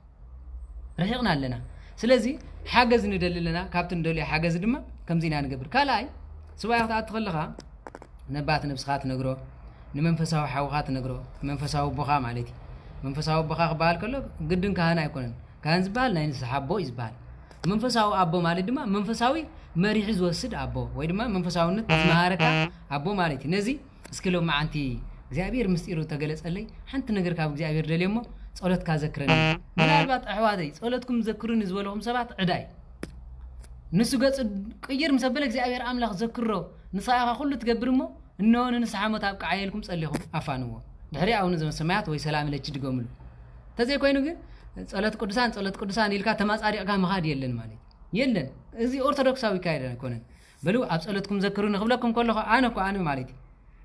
رحقنا لنا سلازي حاجز ندللنا كابتن دولي حاجز دما كم زينا نقبر كالاي سواي وقت تخلخا نبات نبسخات نغرو نمنفساو حوخات نغرو منفساو بخا مالتي منفساو بخا قبال كله قدن كهنا يكونن كان زبال ناين صحابو يزبال منفساو ابو مالي دما منفساوي مريح زوسد ابو وي دما منفساونت مهاركا ابو مالتي نزي اسكلو مع انتي እግዚአብሔር ምስጢሩ ተገለጸልኝ አንተ ነገር ካብ እግዚአብሔር ደለሞ ጸሎት ካዘክረኒ ምናልባት አህዋደይ ጸሎትኩም ዘክሩን ዝበለኩም ሰባት ዕዳይ ንሱ ገጽ ቅይር ምሰበለ እግዚአብሔር አምላክ ዘክሮ ንሳኻ ሁሉ ትገብርሞ እነሆን ንስሓሞት ኣብ ቃየልኩም ጸልይኩም አፋንዎ ድሕሪ አሁን ዘመሰማያት ወይ ሰላም ለች ድገምሉ ተዘይ ኮይኑ ግን ጸሎት ቅዱሳን ኢልካ ተማጻሪቅካ መኻድ የለን ማለት የለን እዚ ኦርቶዶክሳዊ ካይደ ኮነን በሉ ኣብ ጸሎትኩም ዘክሩን ክብለኩም ከለኹ አነ ማለት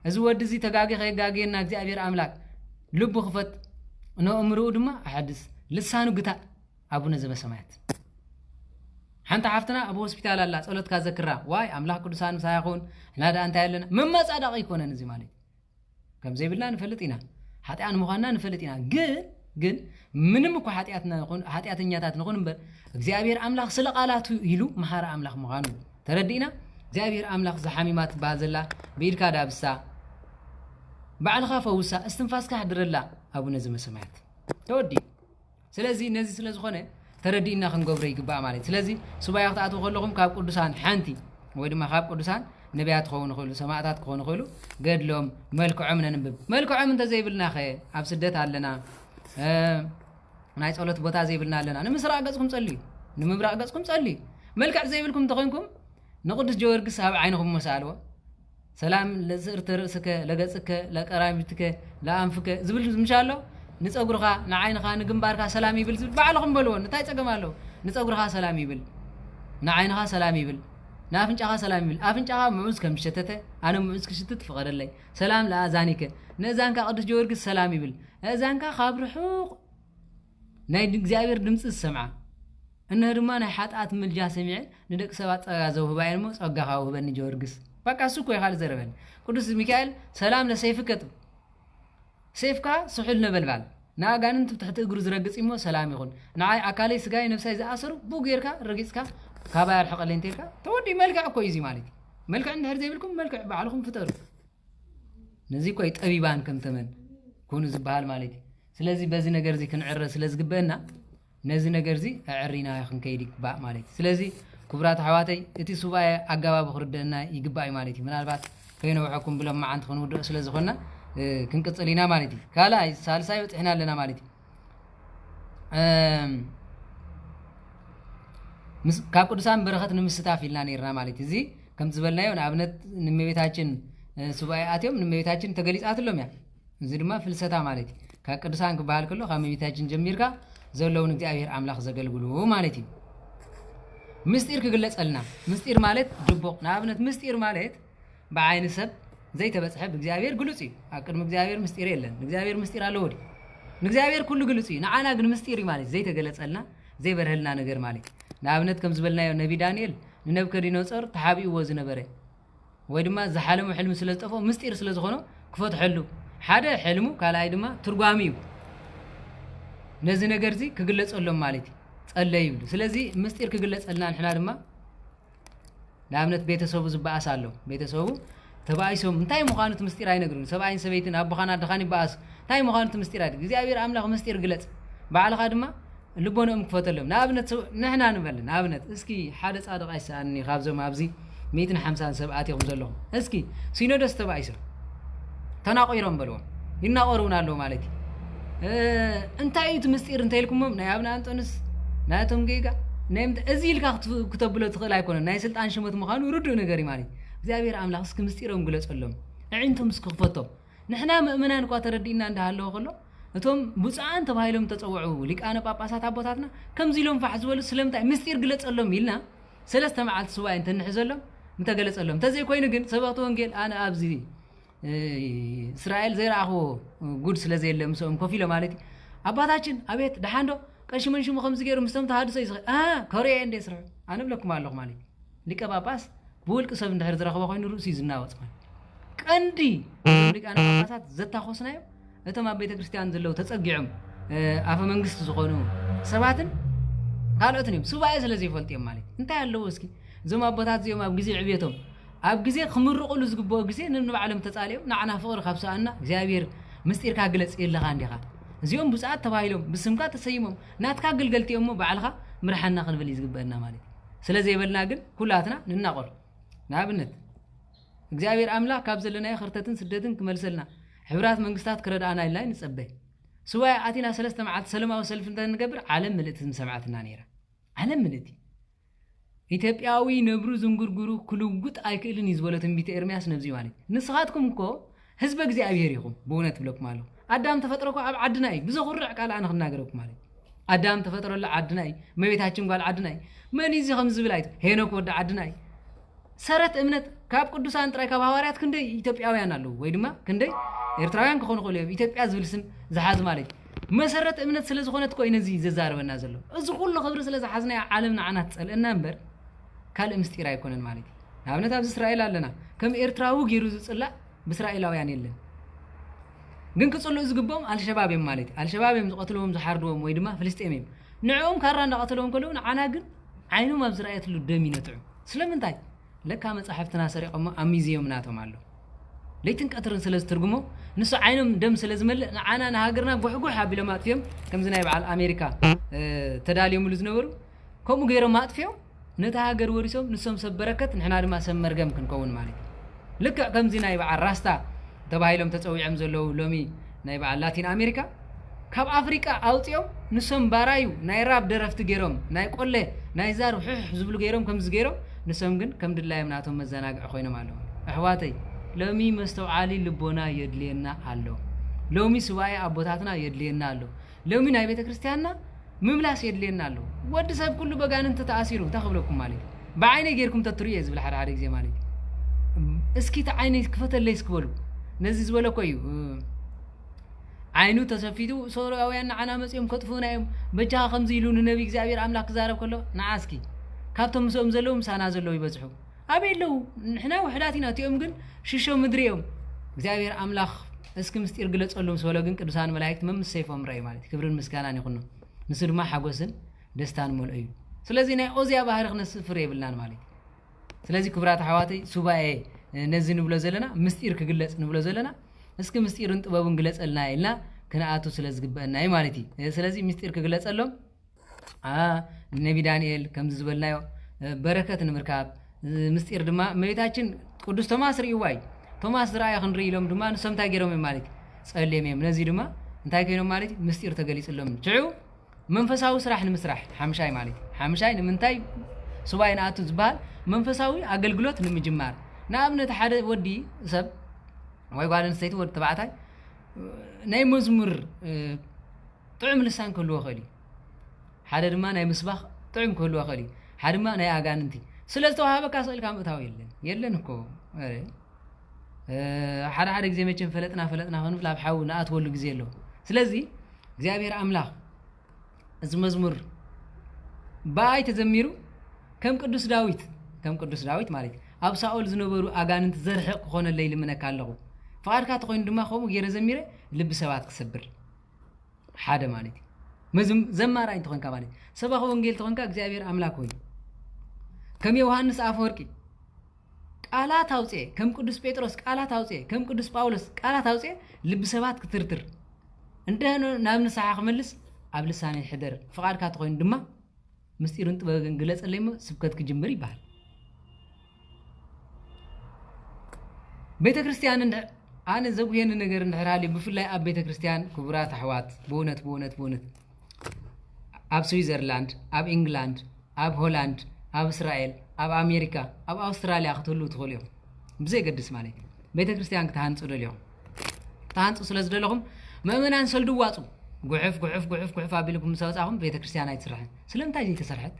እዚ ወድ እዚ ተጋጊ ኸጋጊና እግዚአብሔር አምላክ ልቡ ክፈት ነው እምሩ ድማ አሐድስ ልሳኑ ግታ አቡነ ዘበሰማያት ሓንታ ሓፍትና ኣብ ሆስፒታል አላ ጸሎት ካዘክራ ዋይ አምላክ ቅዱሳን ሳይኹን ናዳ አንተ ያለና መማጻዳቂ ይኮነን እዚ ማለት ከም ዘይብላ ንፈልጥና ኃጢአን ምዃንና ንፈልጥና ግን ምንም እኮ ኃጢአተኛታት ንኹን እምበር እግዚአብሔር አምላክ ስለ ቃላቱ ይሉ መሐራ አምላክ ምዃኑ ተረዲና እግዚአብሔር አምላክ ዘሐሚማት ባዘላ በኢድካ ዳብሳ بعلخ فوسا استنفاسك حضرلا ابونا زمسمعت تودي سلازي نزي سلازخونه تردينا خنغبري يغبا مالك سلازي سبايا وقتاتو خلكم كاب قدسان حنتي ويدما كاب قدسان نبيات خون خلو سماعات خون خلو قدلهم ملك عمنا نبب ملك عم انت زيبلنا خي اب سدت علينا ناي صلوت بوتا زيبلنا لنا نمسرا قصكم صلي نمبرا قصكم صلي ملك زيبلكم تخونكم نقدس جورجس اب عينكم مسالو سلام لزرت رأسك لجسك لقرامتك لأنفك زبل مشالو نتصغرها نعينها نجنبارها سلام يبل بعلهم بلون نتاي تجمالو نتصغرها سلام يبل نعينها سلام يبل نافنجها سلام يبل افنجها معوز كم شتته انا معوز كشتت فقر لي سلام لازانك نزانك قدس جورجس سلام يبل ازانك خابر حقوق ناي እግዚአብሔር ድምጽ ሰምዓ እነህ ድማ ናይ ሓጣት ምልጃ ሰሚዕ ንደቅ ሰባት ጸጋዘው ባይልሞ ጸጋኻው በኒ ጆርግስ በቃ እሱ እኮ ይኻል ዘረበን ቅዱስ ሚካኤል ሰላም ለሰይፍከ ሰይፍካ ስሑል ነበልባል ናጋንንት ትሕት እግሩ ዝረግጽ ይሞ ሰላም ይኹን ንዓይ አካለይ ስጋይ ነፍሳይ ዝኣሰሩ ቡጌርካ ረግጽካ ካባይ አልሐቀለኝ ተልካ ተወዲ መልክዕ እኮ ይዚ ማለት መልክዕ እንድሕር ዘይብልኩም መልክዕ ባዕልኩም ፍጠሩ ነዚ ቆይ ጠቢባን ከም ተመን ኮኑ ዝበሃል ማለት ስለዚህ በዚህ ነገር እዚ ክንዕረ ስለዝግበና ነዚ ነገር እዚ አዕሪና ይኹን ከይዲ ባእ ማለት ስለዚህ كبرات حواتي اتي سوبايا اغابا بخردنا يغباي مالتي منالبات كاينو وحكم بلا ما انت خنود سلازخنا كنقصلينا مالتي كالا سالساي وطحنا لنا مالتي كاب قدسان برخت نمستاف يلنا نيرنا مالتي زي كم زبلنايو ابنت نمبيتاچن سوبايا اتيوم نمبيتاچن تغليصاتلوم يا زي دما فلستا مالتي كاب قدسان كبال كلو خمبيتاچن جميركا زلون እግዚአብሔር አምላክ ዘገልግሉ مالتي مستير كجلس قلنا مستير مالت دبوق نابنت مستير مالت بعين سب زي تبصح بእግዚአብሔር ግሉጽ አቅድም እግዚአብሔር ምስጢር የለን እግዚአብሔር ምስጢር አለ ወዲ እግዚአብሔር ኩሉ ግሉጽ ንዓና ግን ምስጢር ማለት ዘይ ተገለጸልና ዘይ በርህልና ነገር ማለት ንኣብነት ከም ዝበልናዮ ነቢ ዳንኤል ንነብከዲኖፀር ተሓቢእዎ ዝነበረ ወይ ድማ ዝሓለሙ ሕልም ስለ ዝጠፎ ምስጢር ስለ ዝኾነ ክፈትሐሉ ሓደ ሕልሙ ካልኣይ ድማ ትርጓሚ እዩ ነዚ ነገር እዚ ክግለጸሎም ማለት ጸለይ ይብሉ ስለዚ ምስጢር ክግለጸልና ንሕና ድማ ንኣብነት ቤተሰቡ ዝበኣስ ኣሎ ቤተሰቡ ተባይሶም እንታይ ምዃኑት ምስጢር ኣይነግሩን ሰብኣይን ሰበይትን ኣቦኻና ደኻን ይበኣስ እንታይ ምዃኑት ምስጢር ኣይድ እግዚአብሔር ኣምላኽ ምስጢር ግለጽ ባዕልኻ ድማ ልቦኖም ክፈተሎም ንኣብነት ንሕና ንበል ንኣብነት እስኪ ሓደ ጻድቕ ኣይሰኣኒ ካብዞም ኣብዚ 150 ሰብኣት ይኹም ዘለኹም እስኪ ሲኖዶስ ተባይሶም ተናቆይሮም በልዎም ይናቆሩን ኣሎ ማለት እንታይ እዩ ምስጢር እንታይ ኢልኩሞም ናይ ኣብና አንጦንስ ናቶም ጌጋ ናይምት እዚ ኢልካ ክትብሎ ትኽእል ኣይኮነን ናይ ስልጣን ሽመት ምዃኑ ርዱእ ነገር እዩ ማለት እግዚአብሔር ኣምላኽ እስኪ ምስጢሮም ግለጸሎም ዕንቶም እስኪ ክፈቶም ንሕና ምእመናን እኳ ተረዲእና እንዳሃለዎ ከሎ እቶም ብፁዓን ተባሂሎም ተጸውዑ ሊቃነ ጳጳሳት ኣቦታትና ከምዚ ኢሎም ፋሕ ዝበሉ ስለምንታይ ምስጢር ግለጸሎም ኢልና ሰለስተ መዓልቲ ስዋይ እንተንሕዘሎም እንተገለጸሎም ተዘይ ኮይኑ ግን ሰበኽቲ ወንጌል ኣነ ኣብዚ እስራኤል ዘይረኣኽዎ ጉድ ስለዘየለ ምስኦም ኮፍ ኢሎ ማለት ኣባታችን ኣቤት ደሓንዶ ቀሺ መንሽሙ ከምዚ ገይሩ ምስቶም ተሃድሶ ይስኽእል ኮርኤ እንደ ስርሑ ኣነ ብለኩም ኣለኹ ማለት ሊቀ ጳጳስ ብውልቂ ሰብ እንድሕር ዝረኸበ ኮይኑ ርእሱ ዝናወፅ ማለት ቀንዲ ሊቃነ ጳጳሳት ዘታኾስናዮ እቶም ኣብ ቤተ ክርስቲያን ዘለው ተጸጊዖም ኣፈ መንግስቲ ዝኾኑ ሰባትን ካልኦትን እዮም ሱባኤ ስለዘይፈልጥ እዮም ማለት እንታይ ኣለዎ እስኪ እዞም ኣቦታት እዚኦም ኣብ ግዜ ዕብየቶም ኣብ ግዜ ክምርቑሉ ዝግብኦ ግዜ ንባዕሎም ተጻልዮም ንዓና ፍቕሪ ካብ ሰኣና እግዚአብሔር ምስጢርካ ግለጽ የለኻ እንዲኻ እዚኦም ብፅዓት ተባሂሎም ብስምካ ተሰይሞም ናትካ ግልገልቲኦም ባዕልኻ ምርሓና ክንብል ይዝግበአና ማለት ስለዘይበልና ግን ኩላትና ንናቆር ንኣብነት እግዚአብሔር ኣምላኽ ካብ ዘለናዮ ኽርተትን ስደትን ክመልሰልና ሕብራት መንግስታት ክረዳአና ኢልና ንጸበይ ስዋይ ኣቲና ሰለስተ መዓልቲ ሰለማዊ ሰልፍ እንተንገብር ዓለም ምልእቲ ሰማዕትና ነይራ ዓለም ምልእቲ ኢትዮጵያዊ ነብሩ ዝንጉርጉሩ ክልውጥ ኣይክእልን ይዝበለ ትንቢተ ኤርምያስ ነብዚ ማለት ንስኻትኩም እኮ ህዝበ እግዚአብሔር ይኹም ብእውነት ብለኩም ኣለኹ ኣዳም ተፈጥሮኮ ኣብ ዓድና እዩ ብዘኹርዕ ቃል ኣነ ክናገረኩም ማለት ኣዳም ተፈጥሮላ ዓድና እዩ መቤታችን ጓል ዓድና እዩ መን እዚ ከም ዝብል ኣይቱ ሄኖክ ወዲ ዓድና እዩ ሰረት እምነት ካብ ቅዱሳን ጥራይ ካብ ሐዋርያት ክንደይ ኢትዮጵያውያን ኣለዉ ወይ ድማ ክንደይ ኤርትራውያን ክኾኑ ይኽእሉ እዮም ኢትዮጵያ ዝብል ስም ዝሓዝ ማለት መሰረት እምነት ስለ ዝኾነት እኮ እዩ ነዚ ዘዛረበና ዘሎ እዚ ኩሉ ክብሪ ስለ ዝሓዝናዮ ዓለም ንዓና ትጸልአና እምበር ካልእ ምስጢር ኣይኮነን ማለት ንኣብነት ኣብዚ እስራኤል ኣለና ከም ኤርትራዊ ገይሩ ዝጽላእ ብእስራኤላውያን የለን ግን ክጽልኡ ዝግብኦም አልሸባብ እዮም ማለት አልሸባብ እዮም ዝቐትልዎም ዝሓርድዎም ወይ ድማ ፍልስጤም እዮም ንዕኦም ካራ እንዳቐትልዎም ከለዉ ንዓና ግን ዓይኖም ኣብ ዝረኣየትሉ ደም ይነጥዑ ስለምንታይ ለካ መጻሕፍትና ሰሪቆሞ ኣብ ሚዚየም ናቶም ኣሎ ለይትን ቀትርን ስለ ዝትርጉሞ ንሱ ዓይኖም ደም ስለ ዝመልእ ንዓና ንሃገርና ጉሕጉሕ ኣቢሎም ኣጥፍዮም ከምዚ ናይ በዓል ኣሜሪካ ተዳልዮምሉ ዝነበሩ ከምኡ ገይሮም ኣጥፍዮም ነታ ሃገር ወሪሶም ንሶም ሰብ በረከት ንሕና ድማ ሰብ መርገም ክንከውን ማለት ልክዕ ከምዚ ናይ በዓል ራስታ ተባሂሎም ተጸዊዖም ዘለዉ ሎሚ ናይ በዓል ላቲን ኣሜሪካ ካብ ኣፍሪቃ ኣውፅኦም ንሶም ባራዩ ናይ ራብ ደረፍቲ ገይሮም ናይ ቆለ ናይ ዛር ሕሕ ዝብሉ ገይሮም ከምዚ ገይሮም ንሶም ግን ከም ድላዮም ናቶም መዘናግዕ ኮይኖም ኣለዉ ኣሕዋተይ ሎሚ መስተውዓሊ ልቦና የድልየና ኣሎ ሎሚ ስዋይ ኣቦታትና የድልየና ኣሎ ሎሚ ናይ ቤተ ክርስቲያንና ምምላስ የድልየና ኣሎ ወዲ ሰብ ኩሉ በጋንንተ ተኣሲሩ ተኽብለኩም ማለት ብዓይነ ጌርኩም ተትርዩ ዝብል ሓደ ግዜ ማለት እስኪ ተዓይነ ክፈተለይ ስክበሉ ነዚ ዝበለኮ እዩ ዓይኑ ተሰፊቱ ሶርያውያን ንዓና መጽኦም ከጥፉና እዮም በጃኻ ከምዚ ኢሉ ንነቢ እግዚአብሔር ኣምላኽ ክዛረብ ከሎ ንዓስኪ ካብቶም ምስኦም ዘለዉ ምሳና ዘለዉ ይበዝሑ ኣበየለዉ ንሕና ውሕዳት ኢና እቲኦም ግን ሽሾ ምድሪ እዮም እግዚአብሔር ኣምላኽ እስኪ ምስጢር ግለጸሎም ስበሎ ግን ቅዱሳን መላእክት መምስ ሰይፎም ራእዩ ማለት ክብርን ምስጋናን ይኹኑ ንሱ ድማ ሓጎስን ደስታን መልኦ እዩ ስለዚ ናይ ኦዝያ ባህሪ ክነስፍር የብልናን ማለት ስለዚ ክብራት ኣሕዋተይ ሱባኤ ነዚ ንብሎ ዘለና ምስጢር ክግለጽ ንብሎ ዘለና እስኪ ምስጢርን ጥበብን ግለጸልና ኢልና ክነኣቱ ስለ ዝግበአና እዩ ማለት እዩ ስለዚ ምስጢር ክግለጸሎም ነቢ ዳንኤል ከምዚ ዝበልናዮ በረከት ንምርካብ ምስጢር ድማ እመቤታችን ቅዱስ ቶማስ ርእይዋ እዩ ቶማስ ዝረኣዮ ክንርኢ ኢሎም ድማ ንሶም እንታይ ገይሮም እዮም ማለት ጸልዮም እዮም ነዚ ድማ እንታይ ኮይኖም ማለት ምስጢር ተገሊጽሎም ትዑ መንፈሳዊ ስራሕ ንምስራሕ ሓምሻይ ማለት ሓምሻይ ንምንታይ ሱባኤ ንኣቱ ዝበሃል መንፈሳዊ ኣገልግሎት ንምጅማር ንኣብነት ሓደ ወዲ ሰብ ወይ ጓል ኣንስተይቲ ወዲ ተባዕታይ ናይ መዝሙር ጥዑም ልሳን ክህልዎ ኽእል እዩ ሓደ ድማ ናይ ምስባኽ ጥዑም ክህልዎ ኽእል እዩ ሓደ ድማ ናይ ኣጋንንቲ ስለ ዝተዋሃበካ ስእልካ ምእታዊ የለን እኮ ሓደ ሓደ ግዜ መቸን ፈለጥና ሆነ ኣብ ሓው ንኣትወሉ ግዜ ኣሎ ስለዚ እግዚአብሔር ኣምላኽ እዚ መዝሙር ባይ ተዘሚሩ ከም ቅዱስ ዳዊት ማለት ኣብ ሳኦል ዝነበሩ ኣጋንንት ዘርሕቕ ክኾነለይ ልምነካ ኣለኹ ፍቃድካ ተኮይኑ ድማ ከምኡ ገይረ ዘሚረ ልቢ ሰባት ክሰብር ሓደ ማለት ዘማራይ እንትኾንካ ማለት ሰባኺ ወንጌል ተኾንካ እግዚአብሔር ኣምላክ ሆይ ከም ዮሐንስ ኣፈወርቂ ቃላት ኣውፅኤ ከም ቅዱስ ጴጥሮስ ቃላት ኣውፅኤ ከም ቅዱስ ጳውሎስ ቃላት ኣውፅኤ ልቢ ሰባት ክትርትር እንደሆነ ናብ ንስሓ ክመልስ ኣብ ልሳነ ይሕደር ፍቃድካ ተኮይኑ ድማ ምስጢርን ጥበብን ግለጸለይ ስብከት ክጅምር ይባል ቤተ ክርስቲያን ኣነ ዘጉየን ነገር እንድሕራሊ ብፍላይ ኣብ ቤተ ክርስቲያን ክቡራት ኣሕዋት ብእውነት ኣብ ስዊዘርላንድ ኣብ ኢንግላንድ ኣብ ሆላንድ ኣብ እስራኤል ኣብ ኣሜሪካ ኣብ ኣውስትራልያ ክትህሉ ትኽእሉ እዮም ብዘይገድስ ማለት ቤተ ክርስቲያን ክትሃንፁ ደልዮም ተሃንፁ ስለ ዝደለኹም ምእመናን ሰልዱ ዋፁ ጉሕፍ ኣቢልኩም ሰበፃኹም ቤተ ክርስቲያን ኣይትስራሕን ስለምንታይ ዘይተሰርሐት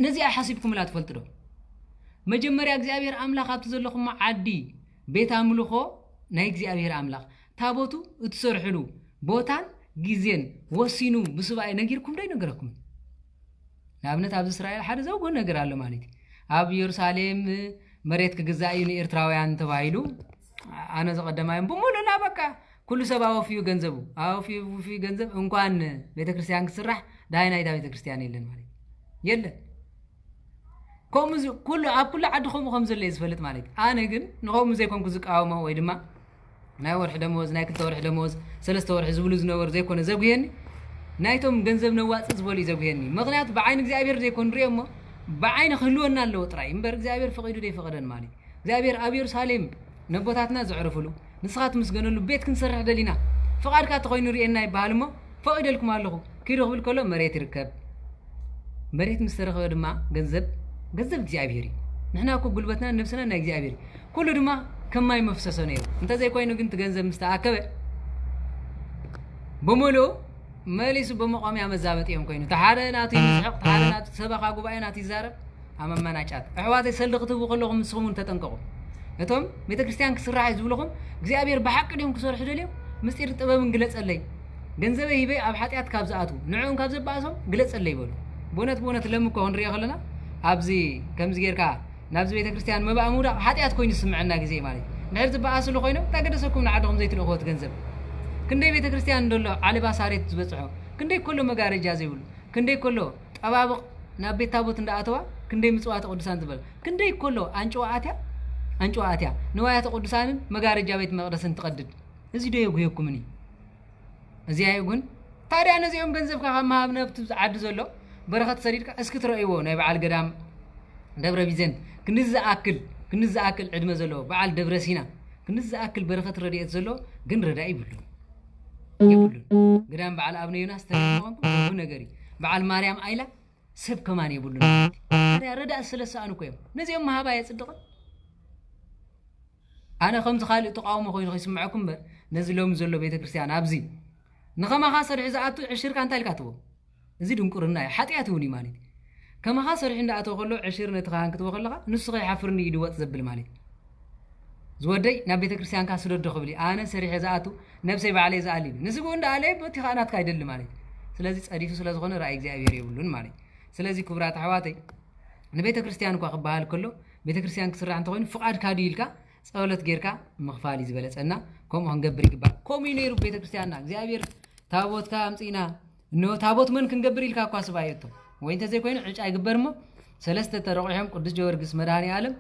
ነዚኣ ሓሲብኩም ላ ትፈልጡ ዶ መጀመርያ እግዚአብሔር ኣምላኽ ኣብቲ ዘለኹም ዓዲ ቤት ኣምልኾ ናይ እግዚአብሔር ኣምላኽ ታቦቱ እትሰርሕሉ ቦታን ግዜን ወሲኑ ብስባይ ነጊርኩም ዳይ ነገረኩም ንኣብነት ኣብ እስራኤል ሓደ ዘውጎ ነገር ኣሎ ማለት ኣብ ኢየሩሳሌም መሬት ክግዛእ እዩ ንኤርትራውያን ተባሂሉ ኣነ ዘቀደማዮም ብሙሉና በቃ ኩሉ ሰብ ኣወፊዩ ገንዘብ እንኳን ቤተክርስቲያን ክስራሕ ዳይናይታ ቤተክርስቲያን የለን ማለት የለን ከምዚ ኩሉ ኣብ ኩሉ ዓዲ ከም ዘሎ ዝፈልጥ ማለት ኣነ ግን ንኸም ዘይኮንኩ ዝቃወሞ ወይ ድማ ናይ ወርሕ ደመወዝ ናይ ክልተ ወርሕ ደመወዝ ሰለስተ ወርሕ ዝብሉ ዝነበሩ ዘይኮነ ዘጉየኒ ናይቶም ገንዘብ ነዋፅእ ዝበሉ ዘጉየኒ ምክንያቱ ብዓይን እግዚአብሔር ዘይኮን ሪኦ እሞ ብዓይን ክህልወና ኣለዎ ጥራይ እምበር እግዚአብሔር ፈቂዱ ዘይፈቀደን ማለት እግዚአብሔር ኣብ ኢየሩሳሌም ነቦታትና ዘዕርፍሉ ንስኻት ምስገነሉ ቤት ክንሰርሕ ደሊና ፍቃድካ ተኮይኑ ሪኤና ይባሃል እሞ ፈቂደልኩም ኣለኹ ኪዶ ክብል ከሎ መሬት ይርከብ መሬት ምስ ተረኸበ ድማ ገንዘብ እግዚአብሔር ንሕና እኮ ጉልበትና ነፍስና ናይ እግዚአብሔር ኩሉ ድማ ከማይ መፍሰሰ ነይሩ እንተ ዘይኮይኑ ግን ትገንዘብ ምስተኣከበ በሙሉ መሊሱ በመቋሚያ መዛበጥ እዮም ኮይኑ ተሓደ ናቱ ይስሕቕ ተሓደ ናቱ ሰበኻ ጉባኤ ናቱ ይዛረብ ኣመመናጫት ኣሕዋተይ ሰልዲ ክትህቡ ከለኹም ንስኹም ተጠንቀቑ እቶም ቤተ ክርስቲያን ክስራሕ ዝብለኹም እግዚአብሔር ብሓቂ ድዮም ክሰርሑ ደልዮም ምስጢር ጥበብን ግለጸለይ ገንዘበይ ሂበይ ኣብ ሓጢኣት ካብ ዝኣቱ ንዕኦም ካብ ዘባእሶም ግለጸለይ ይበሉ ብእውነት ለምኮ ክንሪኦ ከለና ኣብዚ ከምዚ ጌርካ ናብዚ ቤተ ክርስቲያን መባእ ምውዳቕ ሓጢኣት ኮይኑ ስምዐና ግዜ ማለት ንሕር ዝበኣስሉ ኮይኖም ታገደሰኩም ንዓድኹም ዘይትልእኽዎ ገንዘብ ክንደይ ቤተ ክርስቲያን እንደሎ ዓለባ ሳሬት ዝበፅሖ ክንደይ ከሎ መጋረጃ ዘይብሉ ክንደይ ከሎ ጠባብቕ ናብ ቤት ታቦት እንዳኣተዋ ክንደይ ምጽዋተ ቅዱሳን ዝበል ክንደይ ከሎ አንጨዋኣትያ ንዋያተ ቅዱሳንን መጋረጃ ቤት መቅደስን ትቀድድ እዚ ዶ የጉየኩምኒ እዚ ኣይጉን ታዲያ ነዚኦም ገንዘብካ ካብ ማሃብነብቲ ዓዲ ዘሎ በረኸት ሰሪድካ እስኪ ትረእይዎ ናይ በዓል ገዳም ደብረ ቢዘን ክንዝኣክል ዕድመ ዘለዎ በዓል ደብረ ሲና ክንዝኣክል በረኸት ረድኤት ዘሎ ግን ረዳእ ይብሉን ገዳም በዓል ኣብነ ዮናስ ተረክቦም ነገሪ በዓል ማርያም ኣይላ ሰብ ከማን ይብሉን ታዲያ ረዳእ ስለሰኣኑ ኮይም ነዚኦም ማሃባ የጽድቕን ኣነ ከምዚ ካልእ ተቃውሞ ኮይኑ ይስምዐኩም በር ነዚ ሎም ዘሎ ቤተ ክርስቲያን ኣብዚ ንኸማኻ ሰርሒ ዝኣቱ ዕሽርካ እንታይ ኢልካ ትቦ እዚ ድንቁርና እዩ ሓጢኣት እውን ማለት ከማኻ ሰርሒ እንዳኣተወ ከሎ ዕሽር ነቲ ካህን ክትቦ ከለኻ ንሱ ከይሓፍርኒ ይድወጥ ዘብል ማለት ዝወደይ ናብ ቤተ ክርስቲያንካ ስደዶ ክብል ኣነ ሰሪሐ ዝኣቱ ነብሰይ ባዕለይ ዝኣሊ ንስቡ እንዳኣለይ በቲ ኻናትካ አይደል ማለት ስለዚ ጸዲፉ ስለዝኾነ ራእይ እግዚአብሔር ይብሉን ማለት ስለዚ ክብራት ኣሕዋተይ ንቤተ ክርስቲያን እኳ ክበሃል ከሎ ቤተ ክርስቲያን ክስራሕ እንተኮይኑ ፍቃድካ ድይልካ ጸሎት ጌርካ ምኽፋል ዝበለጸና ከምኡ ክንገብር ይግባእ ከምኡ ነይሩ ቤተ ክርስቲያንና እግዚአብሔር ታቦትካ ኣምፂና ኖ ታቦት መን ክንገብር ኢልካ እኳ ስባየቶ ወይ እንተ ዘይኮይኑ ዕጫ ይግበርሞ ሰለስተ ተረቂሖም ቅዱስ ጀወርግስ መድኃኔ ዓለም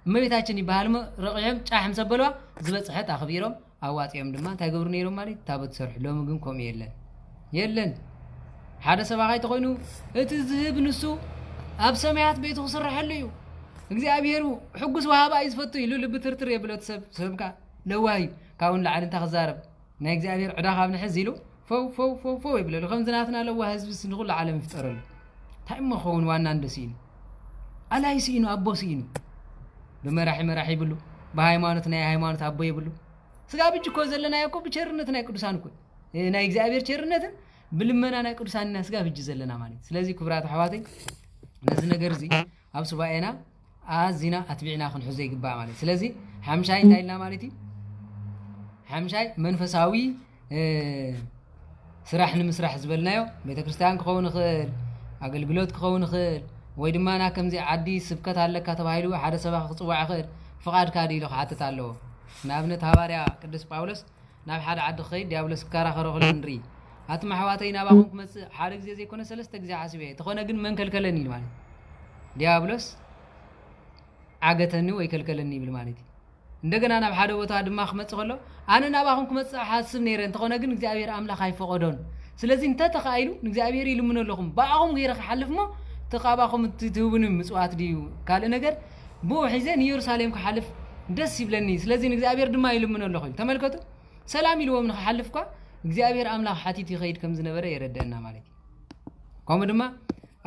እመቤታችን ይበሃልሞ ረቂሖም ጫሕም ሰበልዋ ዝበፅሐት ኣኽቢሮም ኣዋፂኦም ድማ እንታይ ገብሩ ነይሮም ማለት ታቦት ሰርሑ ሎሚ ግን ከምኡ የለን ሓደ ሰባኻይ ተኮይኑ እቲ ዝህብ ንሱ ኣብ ሰማያት ቤቱ ክስረሐሉ እዩ እግዚአብሔሩ ሕጉስ ወሃባ እዩ ዝፈቱ ኢሉ ልቢ ትርትር የብለት ሰብካ ለዋሂ ካብውን ላዕሊ እንታ ክዛረብ ናይ እግዚአብሔር ዕዳ ካብ ንሕዝ ኢሉ ፈው ይብለሉ ከምዚ ናትና ለዋሂ ህዝቢ ንኹሉ ዓለም ይፍጠረሉ እንታይ እሞ ኸውን ዋና እንደሲኢኑ ኣላይ ሲኢኑ ኣቦ ሲኢኑ በመራሒ ይብሉ በሃይማኖት ናይ ሃይማኖት ኣቦ ይብሉ ስጋ ብጅ እኮ ዘለናዮ እኮ ብቸርነት ናይ ቅዱሳን እኮ ናይ እግዚአብሔር ቸርነትን ብልመና ናይ ቅዱሳንና ስጋ ብጅ ዘለና ማለት ስለዚ ክብራት ኣሕዋተይ ነዚ ነገር እዚ ኣብ ሱባኤና أزينا أتبعنا خن حزي جبا مالي سلازي حمشاي تايلنا مالتي حمشاي منفساوي سراح نمسرح زبلنايو بيت كريستيان كخون خير أقلقلوت كخون خير ويدما أنا كم زي عدي سبكت على كتبايلو حدا سباق خصوع خير فقاد كادي لو حتى تعلو نابنت هواريا قدس باولس ناب حدا عد خير ديابلس كارا خرو خلندري هات محواتينا باخون كمس حارق زي كونه سلسته غزي حاسبي تخونه ግን መንከልከለኒ ማለት ዲያብሎስ አገተኒ ወይ ከልከለኒ ብል ማለት እንደገና ናብ ሓደ ቦታ ድማ ክመጽ ከሎ አነ ናባኹም ክመጽ ሓስብ ነይረ እንተኾነ ግን እግዚአብሔር አምላኽ አይፈቀዶን ስለዚህ እንተ ተኻይሉ እግዚአብሔር ይልምነለኹም ባኹም ገይረ ክሓልፍሞ ተቃባኹም ትህቡን ምጽዋት ዲዩ ካለ ነገር ቦ ሒዘን ኢየሩሳሌም ክሓልፍ ደስ ይብለኒ ስለዚህ እግዚአብሔር ድማ ይልምነለኹ ተመልከቱ ሰላም ይልዎም ክሓልፍኳ እግዚአብሔር አምላኽ ሓቲት ይኸይድ ከም ዝነበረ ይረዳና ማለት ቆም ድማ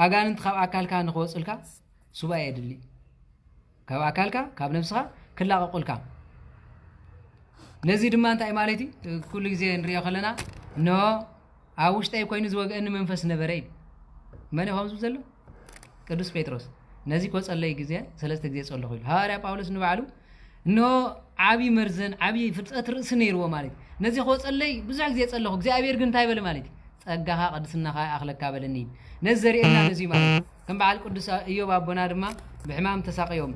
አጋንንት ካብ አካልካ ንኸወጽልካ ሱባኤ ይድሊ ካብ አካልካ ካብ ነፍስኻ ክላቀቁልካ ነዚ ድማ እንታይ ማለት ኩሉ ግዜ እንሪዮ ከለና ኖ አውሽጣይ ኮይኑ ዝወገአኒ መንፈስ ነበረ ማን ይኸውዝ ዘሎ ቅዱስ ጴጥሮስ ነዚ ኮጸለይ ግዜ ሰለስተ ግዜ ጸለኹ ይል ሐዋርያ ጳውሎስ ንባዕሉ ኖ ዓቢ መርዘን ዓቢ ፍልጠት ርእሲ ነይርዎ ማለት ነዚ ኮጸለይ ብዙሕ ግዜ ጸለኹ እግዚአብሔር ግን እንታይ በለ ማለት ጸጋኻ ቅድስናኻ አኽለካ በለኒ ነዘሪኤና ነዚ ማለት ከም በዓል ቅዱስ ኢዮብ አቦና ድማ ብሕማም ተሳቀዮም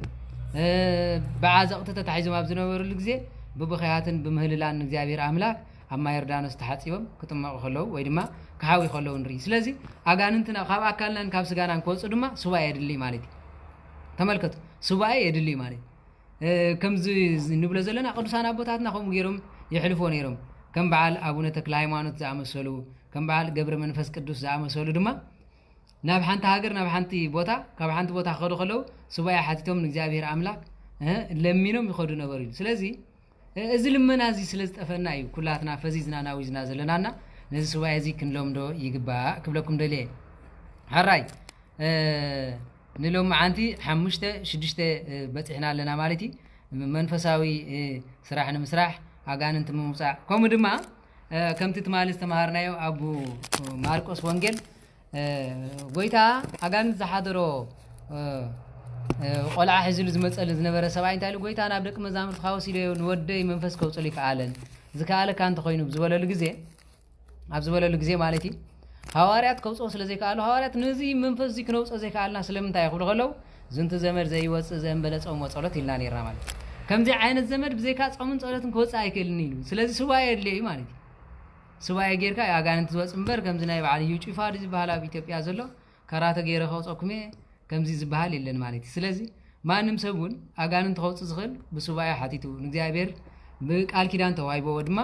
بعازقت تتحيز ما بزنور الجزء ببخياتن بمهللان እግዚአብሔር አምላክ አማይርዳኖስ ተሐጽዮም ከተማው ኸለው ወይ ድማ ከሐዊ ኸለው እንሪ ስለዚህ አጋንንትና ካብ አካልናን ካብ ስጋናን ኮጽ ድማ ሱባኤ ይድልይ ማለት ተመልከቱ ሱባኤ ይድልይ ማለት ከምዚ ንብለ ዘለና ቅዱሳን አቦታትና ከም ገይሮም ይሕልፎ ነይሮም ከም በዓል አቡነ ተክለ ሃይማኖት ዘአመሰሉ ከም በዓል ገብረ መንፈስ ቅዱስ ዘአመሰሉ ድማ ናብ ሓንቲ ሃገር ናብ ሓንቲ ቦታ ካብ ሓንቲ ቦታ ኸዱ ኸለው ሱባኤ ሓቲቶም ንእግዚአብሔር አምላክ ለሚኖም ይኸዱ ነበሩ ስለዚ እዚ ልመና እዚ ስለዝጠፈና እዩ ኩላትና ፈዚዝና ናዊዝና ዘለናና ነዚ ሱባኤ እዚ ክንሎምዶ ይግባእ ክብለኩም ደልየ ሓራይ ንሎም ዓንቲ 5 6 በጽሕና ኣለና ማለት መንፈሳዊ ስራሕ ንምስራሕ አጋንንት ምምጻእ ከምኡ ድማ ከምቲ ትማል ዝተማሃርናዮ አቡ ማርቆስ ወንጌል ጎይታ አጋንንት ዝሓደሮ ቆልዓ ሕዝሉ ዝመጸል ዝነበረ ሰብኣይ እንታይ ጎይታ ናብ ደቂ መዛሙርት ካወሲዶ ንወደይ መንፈስ ከውጽል ይከኣለን ዝከኣለ ካንተ ኮይኑ ዝበለሉ ግዜ ማለት ሐዋርያት ከውጾ ስለዘይከኣሉ ሐዋርያት ነዚ መንፈስ እዚ ክነውጾ ዘይከኣልና ስለምንታይ ይኽብሉ ኸለው ዝንተ ዘመድ ዘይወጽእ ዘንበለ ጾም ወጸሎት ኢልና ነይርና ማለት ከምዚ ዓይነት ዘመድ ብዘይካ ጾምን ጸሎትን ክወጽእ ኣይክእልን ኢሉ ስለዚ ሱባኤ የድልዩ ማለት ሱባኤ ጌርካ አጋንንት ዝወጽእ እምበር ከምዚ ናይ በዓል እዩ ጭፋድ ዝበሃል ኣብ ኢትዮጵያ ዘሎ ካራተ ገይረ ከውጾኩሜ ከምዚ ዝበሃል የለን ማለት ስለዚ ማንም ሰብውን አጋንንት ከውጽእ ዝኽእል ብሱባኤ ሓቲቱ ንእግዚአብሔር ብቃል ኪዳን ተዋሂቦ ድማ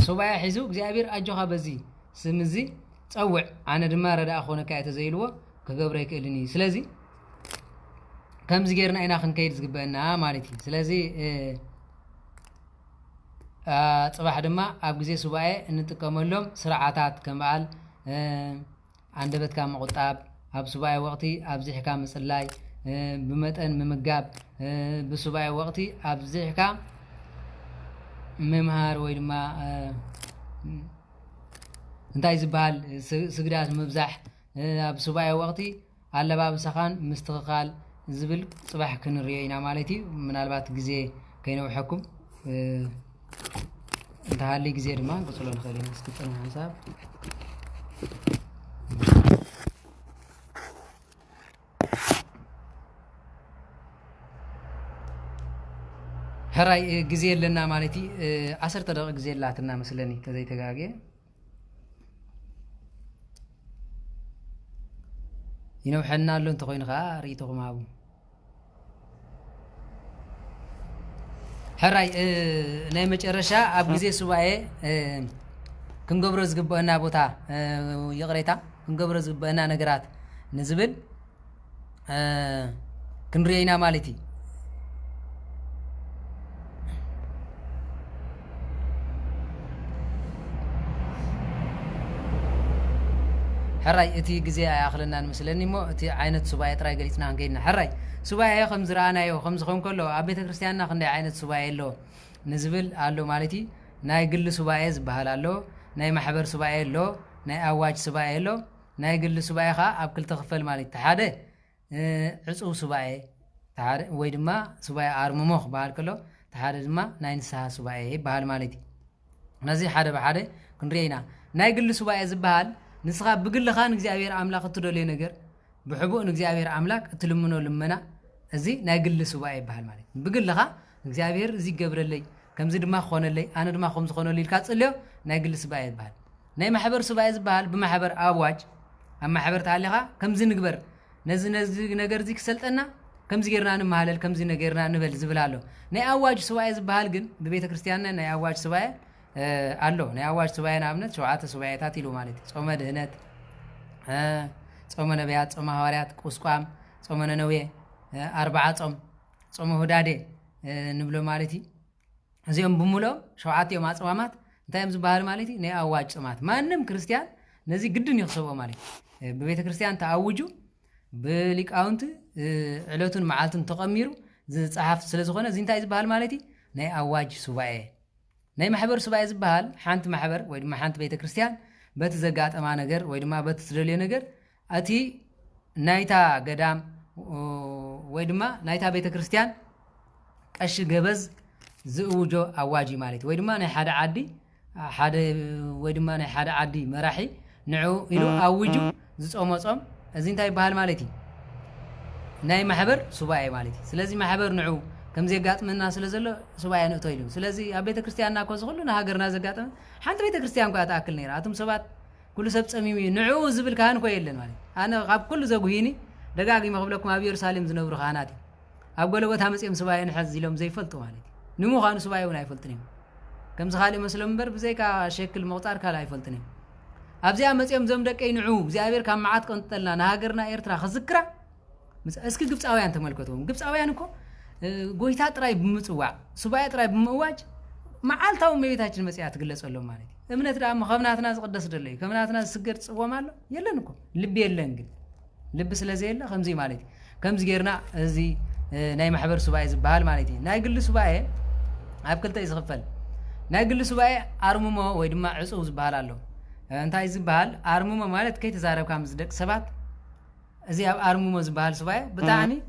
ሱባኤ ሒዙ እግዚአብሔር አጆኻ በዚ ስምዚ ጸውዕ አነ ድማ ረዳእ ኾነካ የተዘይልዎ ከገብረ ይክእልኒ ስለዚ ከምዚ ጌርና ኢና ክንከይድ ዝግበአና ማለት ስለዚ ጽባሕ ድማ ኣብ ግዜ ሱባኤ እንጥቀመሎም ስርዓታት ከም በዓል አንደበትካ መቁጣብ ኣብ ሱባኤ ወቅቲ ኣብ ዝሕካ ምጽላይ ብመጠን ምምጋብ ብሱባኤ ወቅቲ ኣብ ዝሕካ መምሃር ወይ ድማ እንታይ ዝበሃል ስግዳት ምብዛሕ ኣብ ሱባኤ ወቅቲ ኣለባብሳኻን ምስትኽኻል ዝብል ጽባሕ ክንሪኦ ኢና ማለት እዩ ምናልባት ግዜ ከይነውሐኩም እንተሃሊ ግዜ ድማ ንቅጽሎ ንኽእል ኢና እስክጽና ሓሳብ ሕራይ ግዜ የለና ማለት 10 ደቂቃ ግዜ የላትና መስለኒ ተዘይተጋገየ ይነውሐና ኣሎ እንተኮይኑ ከዓ ርእይቶኩም ሃቡ ሕራይ ናይ መጨረሻ ኣብ ግዜ ሱባኤ ክንገብሮ ዝግበአና ቦታ ይቕሬታ ክንገብሮ ዝግበአና ነገራት ንዝብል ክንሪኦ ኢና ማለት እዩ ሕራይ እቲ ግዜ ኣያኽለና ንምስለኒ እሞ እቲ ዓይነት ሱባኤ ጥራይ ገሊፅና ክንከይድና ሕራይ ሱባኤ ከም ዝረኣናዮ ከም ዝኸውን ከሎ ኣብ ቤተ ክርስቲያንና ክንደይ ዓይነት ሱባኤ ኣሎ ንዝብል ኣሎ ማለት እዩ ናይ ግሊ ሱባኤ ዝበሃል ኣሎ ናይ ማሕበር ሱባኤ ኣሎ ናይ ኣዋጅ ሱባኤ ኣሎ ናይ ግሊ ሱባኤ ከዓ ኣብ ክልተ ክፈል ማለት ሓደ ዕፁብ ሱባኤ تحاد ويدما سباي أرممخ بحال كله تحاد دما ناينسها سباي بحال مالتي نزي حدا بحدا كنرينا ناي قل سباي زبحال نسخة بقول لخان እግዚአብሔር አምላክ ትደለ ነገር بحبو እግዚአብሔር አምላክ ትልምኖ ልመና እዚ ናይ قل سباي بحال مالتي بقول لخا እግዚአብሔር እዚ ገብረለይ ከምዚ ድማ ኾነለይ ኣነ ድማ ከምዚ ኾነለይ ኢልካ ጽልዮ ናይ قل سباي بحال ናይ ማሕበር سباي زبحال بمحبر أواج أما حبر تعلقها كم زين نقبر نز نجر زيك سلطنا كم زيرنا نمهلل كم زين نجرنا نبل زبلالو ناي أواج سواء زبهالجن ببيت كريستياننا ناي أواج سواء الله ناي أواج سواء نعمت شوعات سواء تاتيلو مالتي صوم دهنت صوم نبيات صوم هواريات قسقام صوم نووي 4 صوم هدادي نبلو مالتي زيهم بمولو شوعات يوم صوامات انتايم زبهال مالتي ناي أواج صومات ما نم كريستيان نزي قدن يخصبوا مالتي ببيت كريستيان تعوجوا بليقاونت علوتن معالتن تقميرو صحاف سلازخونه زينتا يزبال مالتي ناي اواج سباي ناي محبر سباي يزبال حانت محبر ويدما حانت بيت كريستيان بتزغاطما ነገር ويدما بتسدلي ነገር اتي نايتا قدام ويدما نايتا بيت كريستيان قش غبز زوجو اواجي مالتي ويدما ناي حدا عدي حدا ويدما ناي حدا عدي مراحي نعو إلو أوجو زصوم صوم أزينتاي بحال مالتي ناي محبر سباعي مالتي سلازي محبر نعو كم زي قات من الناس لزلو سباعي نقطيلو سلازي أبيت كريستيان ناكوز خلونا هاجرنا زقات حتى بيت كريستيان قات أكل نير أتم سبات كل سبت أميمي نعو زبل كهان كويلن مالتي أنا غاب كل زوجيني دقاقي ما قبلكم أبي يرسالم زنبر خاناتي أقول له وتهمس يوم سباعي نحز لهم زي فلتو مالتي نمو خانو سباعي ونا يفلتني كم زخالي مسلم بر بزيك شكل مغتار كلا يفلتني أبزي أمسيهم زم دك أي نعوب زي أبير كم معات كنت لنا نهاجرنا إيرترا خذكرة بس أسكت جبت أويان تملكتهم جبت أويانكو قويتات راي بمسوع سبايات راي بمواج معالتهم ميتاج المسيحات قلص لهم مالك من ترى مخبنات ناس قدس دلي كمنات ناس سكرت صوا ماله يلنكم لبي يلنقل لبس لزي لا خمزي مالتي كم زغيرنا زي ناي محبر سباي زبال مالتي ناي قل سباي أبكلتا يسغفل ناي قل سباي أرممو ويدما عصو زبال الله انتاي زبال ارمومه مالت كي تزارب كام زدق سبات ازي ارمومه زبال سباي بتاعني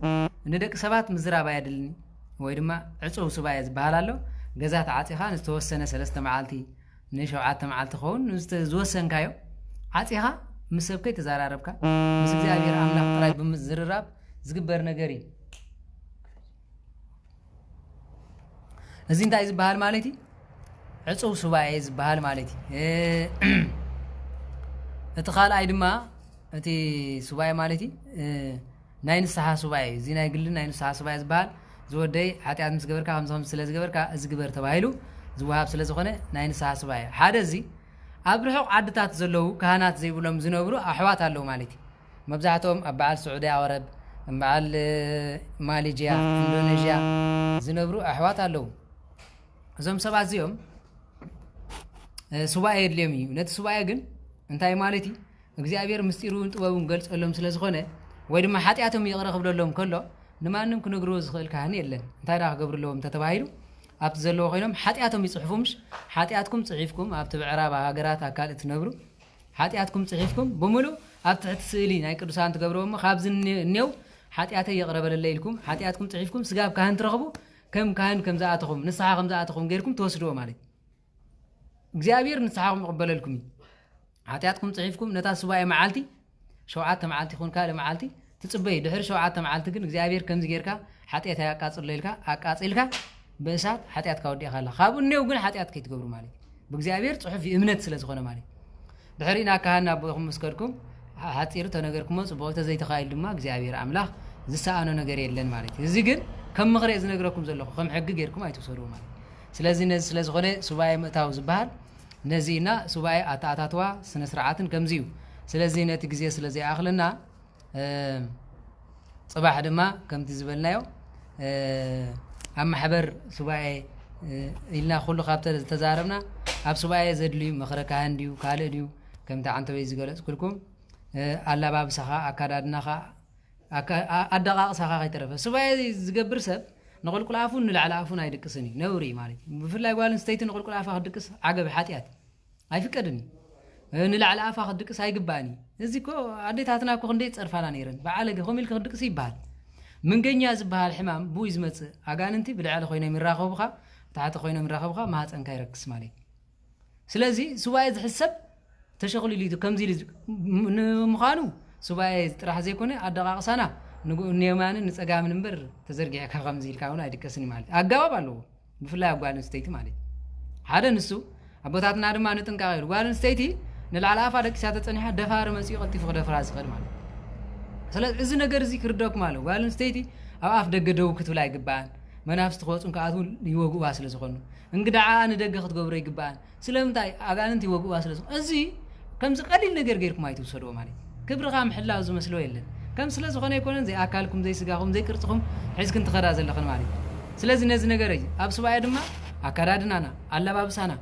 ندق سبات مزراب يدلني ወይ ድማ ዕጹብ ሱባኤ ዝበሃላሎ ገዛ ተዓጺኻ ንዝተወሰነ 3 መዓልቲ ን7 መዓልቲ ኾን ዝወሰንካዮ ዓጺኻ ምስ ሰብ ከይተዘራረብካ ምስ እግዚአብሔር አምላክ ጥራይ ብምዝርራብ ዝግበር ነገር እዩ እዚ እንታይ ዝበሃል ማለት እዩ ዕጹብ ሱባኤ ዝበሃል ማለት እዩ እቲ ኻልኣይ ድማ እቲ ሱባኤ ማለት እዩ ናይ ንስሓ ሱባኤ እዚ ናይ ግል ናይ ንስሓ ሱባኤ ዝበሃል ዝወደይ ሓጢኣት ምስ ገበርካ ከምዚ ስለ ዝገበርካ እዚ ግበር ተባሂሉ ዝወሃብ ስለ ዝኾነ ናይ ንስሓ ሱባኤ ሓደ እዚ ኣብ ርሑቕ ዓድታት ዘለዉ ካህናት ዘይብሎም ዝነብሩ ኣሕዋት ኣለዉ ማለት እዩ መብዛሕትኦም ኣብ በዓል ስዑድያ ወረብ በዓል ማሌጅያ ኢንዶኔዥያ ዝነብሩ ኣሕዋት ኣለዉ እዞም ሰባት እዚኦም ሱባኤ የድልዮም እዩ ነቲ ሱባኤ ግን እንታይ ማለት እዩ እግዚአብሔር ምስጢሩን ጥበቡን ገልጸሎም ስለ ዝኾነ ወይ ድማ ሓጢኣቶም ይቕረ ክብለሎም ከሎ ንማንም ክነግሮ ዝኽእል ካህን የለን እንታይ ዳ ክገብርለዎም ተተባሂሉ ኣብቲ ዘለዎ ኮይኖም ሓጢኣቶም ይጽሕፉምሽ ሓጢኣትኩም ጽሒፍኩም ኣብቲ ብዕራብ ሃገራት ኣካል እትነብሩ ሓጢኣትኩም ጽሒፍኩም ብምሉእ ኣብ ትሕቲ ስእሊ ናይ ቅዱሳን ትገብርዎም ካብዚ እኔው ሓጢኣተይ ይቕረበለለ ኢልኩም ሓጢኣትኩም ጽሒፍኩም ስጋብ ካህን ትረኽቡ ከም ካህን ከም ዝኣተኹም ንስሓ ከም ዝኣተኹም ጌርኩም ትወስድዎ ማለት እግዚአብሔር ንስሓኩም ይቕበለልኩም ሓጢኣትኩም ጽሒፍኩም ነታ ሱባኤ መዓልቲ 7 መዓልቲ ይኹን ካልእ መዓልቲ ትጽበይ ድሕሪ 7 መዓልቲ ግን እግዚአብሔር ከምዚ ጌርካ ሓጢኣተይ ኣቃጽለልካ ኣቃጺልካ በእሳት ሓጢኣትካ ወዲእኻ ኣላ ካብኡ እኔው ግን ሓጢኣት ከይትገብሩ ማለት ብእግዚአብሔር ጽሑፍ እምነት ስለ ዝኾነ ማለት ድሕሪና ካህን ኣቦኹም መስከርኩም ሓፂር ተነገርኩሞ ጽቡቕ ተዘይተኻይል ድማ እግዚአብሔር አምላክ ዝሰኣኖ ነገር የለን ማለት እዚ ግን ከም ምኽሪ ዝነግረኩም ዘለኹ ከም ሕጊ ጌርኩም ኣይትወሰድዎ ማለት ስለዚ ነዚ ስለ ዝኾነ ሱባኤ ምእታው ዝበሃል ነዚና ሱባኤ ኣታኣታትዋ ስነ ስርዓትን ከምዚ እዩ ስለዚ ነቲ ግዜ ስለዚ ኣኽልና ጽባሕ ድማ ከምቲ ዝበልናዮ ኣብ ማሕበር ሱባኤ ኢልና ኩሉ ካብተ ተዛረብና ኣብ ሱባኤ ዘድልዩ ምኽረ ካህን ድዩ ካልእ ድዩ ከምቲ ዓንተበይ ዝገለጽኩልኩም ኣላባብሳኻ ኣካዳድናኻ ኣደቓቕሳኻ ከይተረፈ ሱባኤ ዝገብር ሰብ ንቁልቁል ኣፉን ንላዕሊ ኣፉን ኣይድቅስን እዩ ነውሪ ማለት እዩ ብፍላይ ጓል ኣንስተይቲ ንቁልቁል ኣፋ ክትድቅስ ዓገብ ሓጢኣት ኣይፍቀድን እዩ ንላዕሊ ኣፋ ክትድቅስ ኣይግባእን እዩ እዚ ኮ ኣዴታትና እኮ ክንደይ ፀርፋና ነይረን በዓለ ከምኡ ኢልካ ክትድቅስ ይበሃል من جنيا زبها الحمام بويز مت أجان أنتي بالعلا خوينا من راقبها تحت خوينا من راقبها ما هات أنكاي ركس مالي سلازي سوايز حسب تشغل اللي كم زي مخانو سوايز راح زي كونه الدقائق سنة نقول نيمان نتسقى من بر تزرقي كم زي الكاونا يدكسني مالي أجاوب على بفلا أقوال نستيتي مالي هذا نسو أبوتات نادم ما نتنكاي أقوال نستيتي نلعلاف على كساتة أنها دفار مسيقة تفقد فراس غير مالي سلام إذا نجار ذكر دوك ماله قالن ستيتي أو أفدق دو كتولا يجبان ما نفس تخوص إنك أقول يوقو واصل زخون إنك دعاء ندق خد قبر يجبان سلام تاي أقال أنت يوقو واصل زخون أزي كم زقليل نجار غيركم ما يتوصلوا مالي كبر قام حلا زو مسلو يلن كم سلا زخون يكونن زي أكلكم زي سجاهم زي كرتكم حيث كنت خراز اللي خن مالي سلازي نز نجار أبس وايد ما أكرادنا أنا الله باب سانا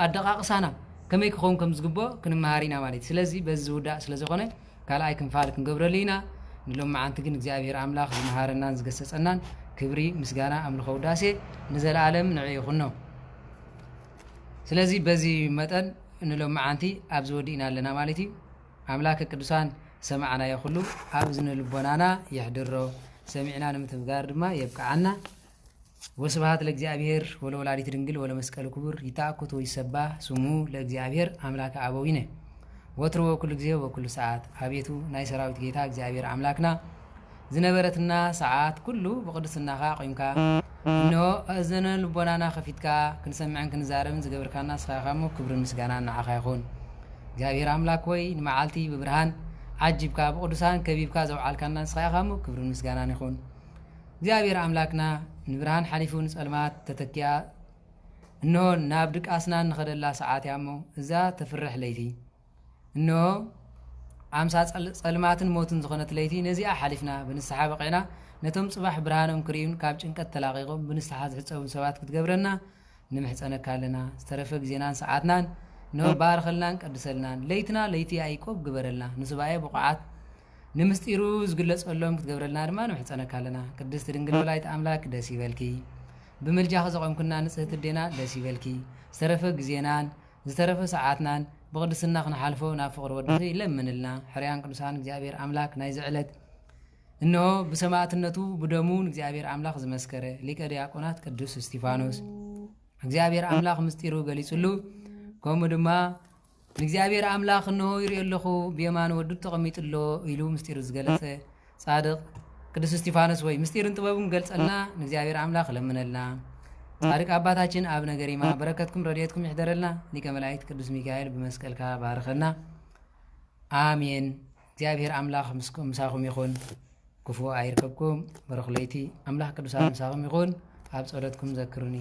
الدقائق سانا كم يكون كم زقبو كن مهارينا مالي سلازي بزودا سلازي خونه قال أيكم فالك نقبر لينا نلوم عن تجن እግዚአብሔር አምላክ ዝመሃረና ዝገሰጸናን ክብሪ ምስጋና አምልኮ ዳሴ ንዘለ ዓለም ንዕይኹን ነው ስለዚህ በዚህ መጠን እንሎም ማዓንቲ አብዝ ወዲና ለና ማለት እዩ አምላክ ቅዱሳን ሰማዕና ይኹሉ አብዝነ ልቦናና ይሕድሮ ሰሚዕና ንምትብጋር ድማ ይብቃዓና ወስብሐት ለእግዚአብሔር ወለወላዲት ድንግል ወለመስቀል ክቡር ይታኮት ወይሰባህ ስሙ ለእግዚአብሔር አምላክ አበዊነ ወትሮ ወኩል ጊዜ ወኩል ሰዓት አቤቱ ናይ ሰራዊት ጌታ እግዚአብሔር አምላክና ዝነበረትና ሰዓት ኩሉ በቅድስናኻ ቆይምካ እነሆ እዘነ ልቦናና ከፊትካ ክንሰምዕን ክንዛረብን ዝገበርካና ስኻኻሞ ክብርን ምስጋና ንዓኻ ይኹን እግዚአብሔር አምላክ ወይ ንመዓልቲ ብብርሃን ዓጅብካ በቅዱሳን ከቢብካ ዘውዓልካና ስኻኻሞ ክብርን ምስጋና ይኹን እግዚአብሔር አምላክና ንብርሃን ሓሊፉን ጸልማት ተተኪያ እነሆ ናብ ድቃስና ንኸደላ ሰዓት ያሞ እዛ ተፍርሕ ለይቲ إنه عمسات صلماتن موتن زخنت ليتي نزيع حلفنا بنستحى بقينا نتم صباح برهانهم كريم كابتن كتلاقيهم بنستحى زحصو سوات كتقبرنا نمحص انا كالنا استرفق زينان ساعتنا نو بارخلنا قدسلنا ليتنا ليتي ايقوب قبرلنا نسباي بقعات نمستيرو زغلصلهم كتقبرلنا دما نمحص انا كالنا قدست دنگل ولايت املاك دس يبلكي بملجا خزقوم كنا نصهت دينا دس يبلكي استرفق زينان زترف ساعتنا بقدسنا خنا حالفو نافقر ودخي لمنلنا حريان قدسان እግዚአብሔር አምላክ ናይ ዝዕለት انه بسماعتنتو بدمون እግዚአብሔር አምላክ ዝመስከረ ሊቀ ዲያቆናት ቅዱስ እስጢፋኖስ እግዚአብሔር አምላክ ምስጢሩ ገሊጽሉ ቆም ድማ እግዚአብሔር አምላክ ነው ይርየለኹ በየማን ወዱ ተቀሚጥሎ ኢሉ ምስጢሩ ዝገለጸ ጻድቅ ቅዱስ እስጢፋኖስ ወይ ምስጢርን ጥበቡን ገልጸልና እግዚአብሔር አምላክ ለምነልና ታሪክ አባታችን አብነ ገሪማ በረከትኩም ረድኤትኩም ይحضرልና ሊቀ መላእክት ቅዱስ ሚካኤል በመስቀልካ ባርከና አሜን እግዚአብሔር አምላክ ምስኩም ይኹን ክፉ አይርከብኩም በረኽለይቲ አምላክ ቅዱሳን ምስኩም ይኹን አብ ጸሎትኩም ዘክሩኒ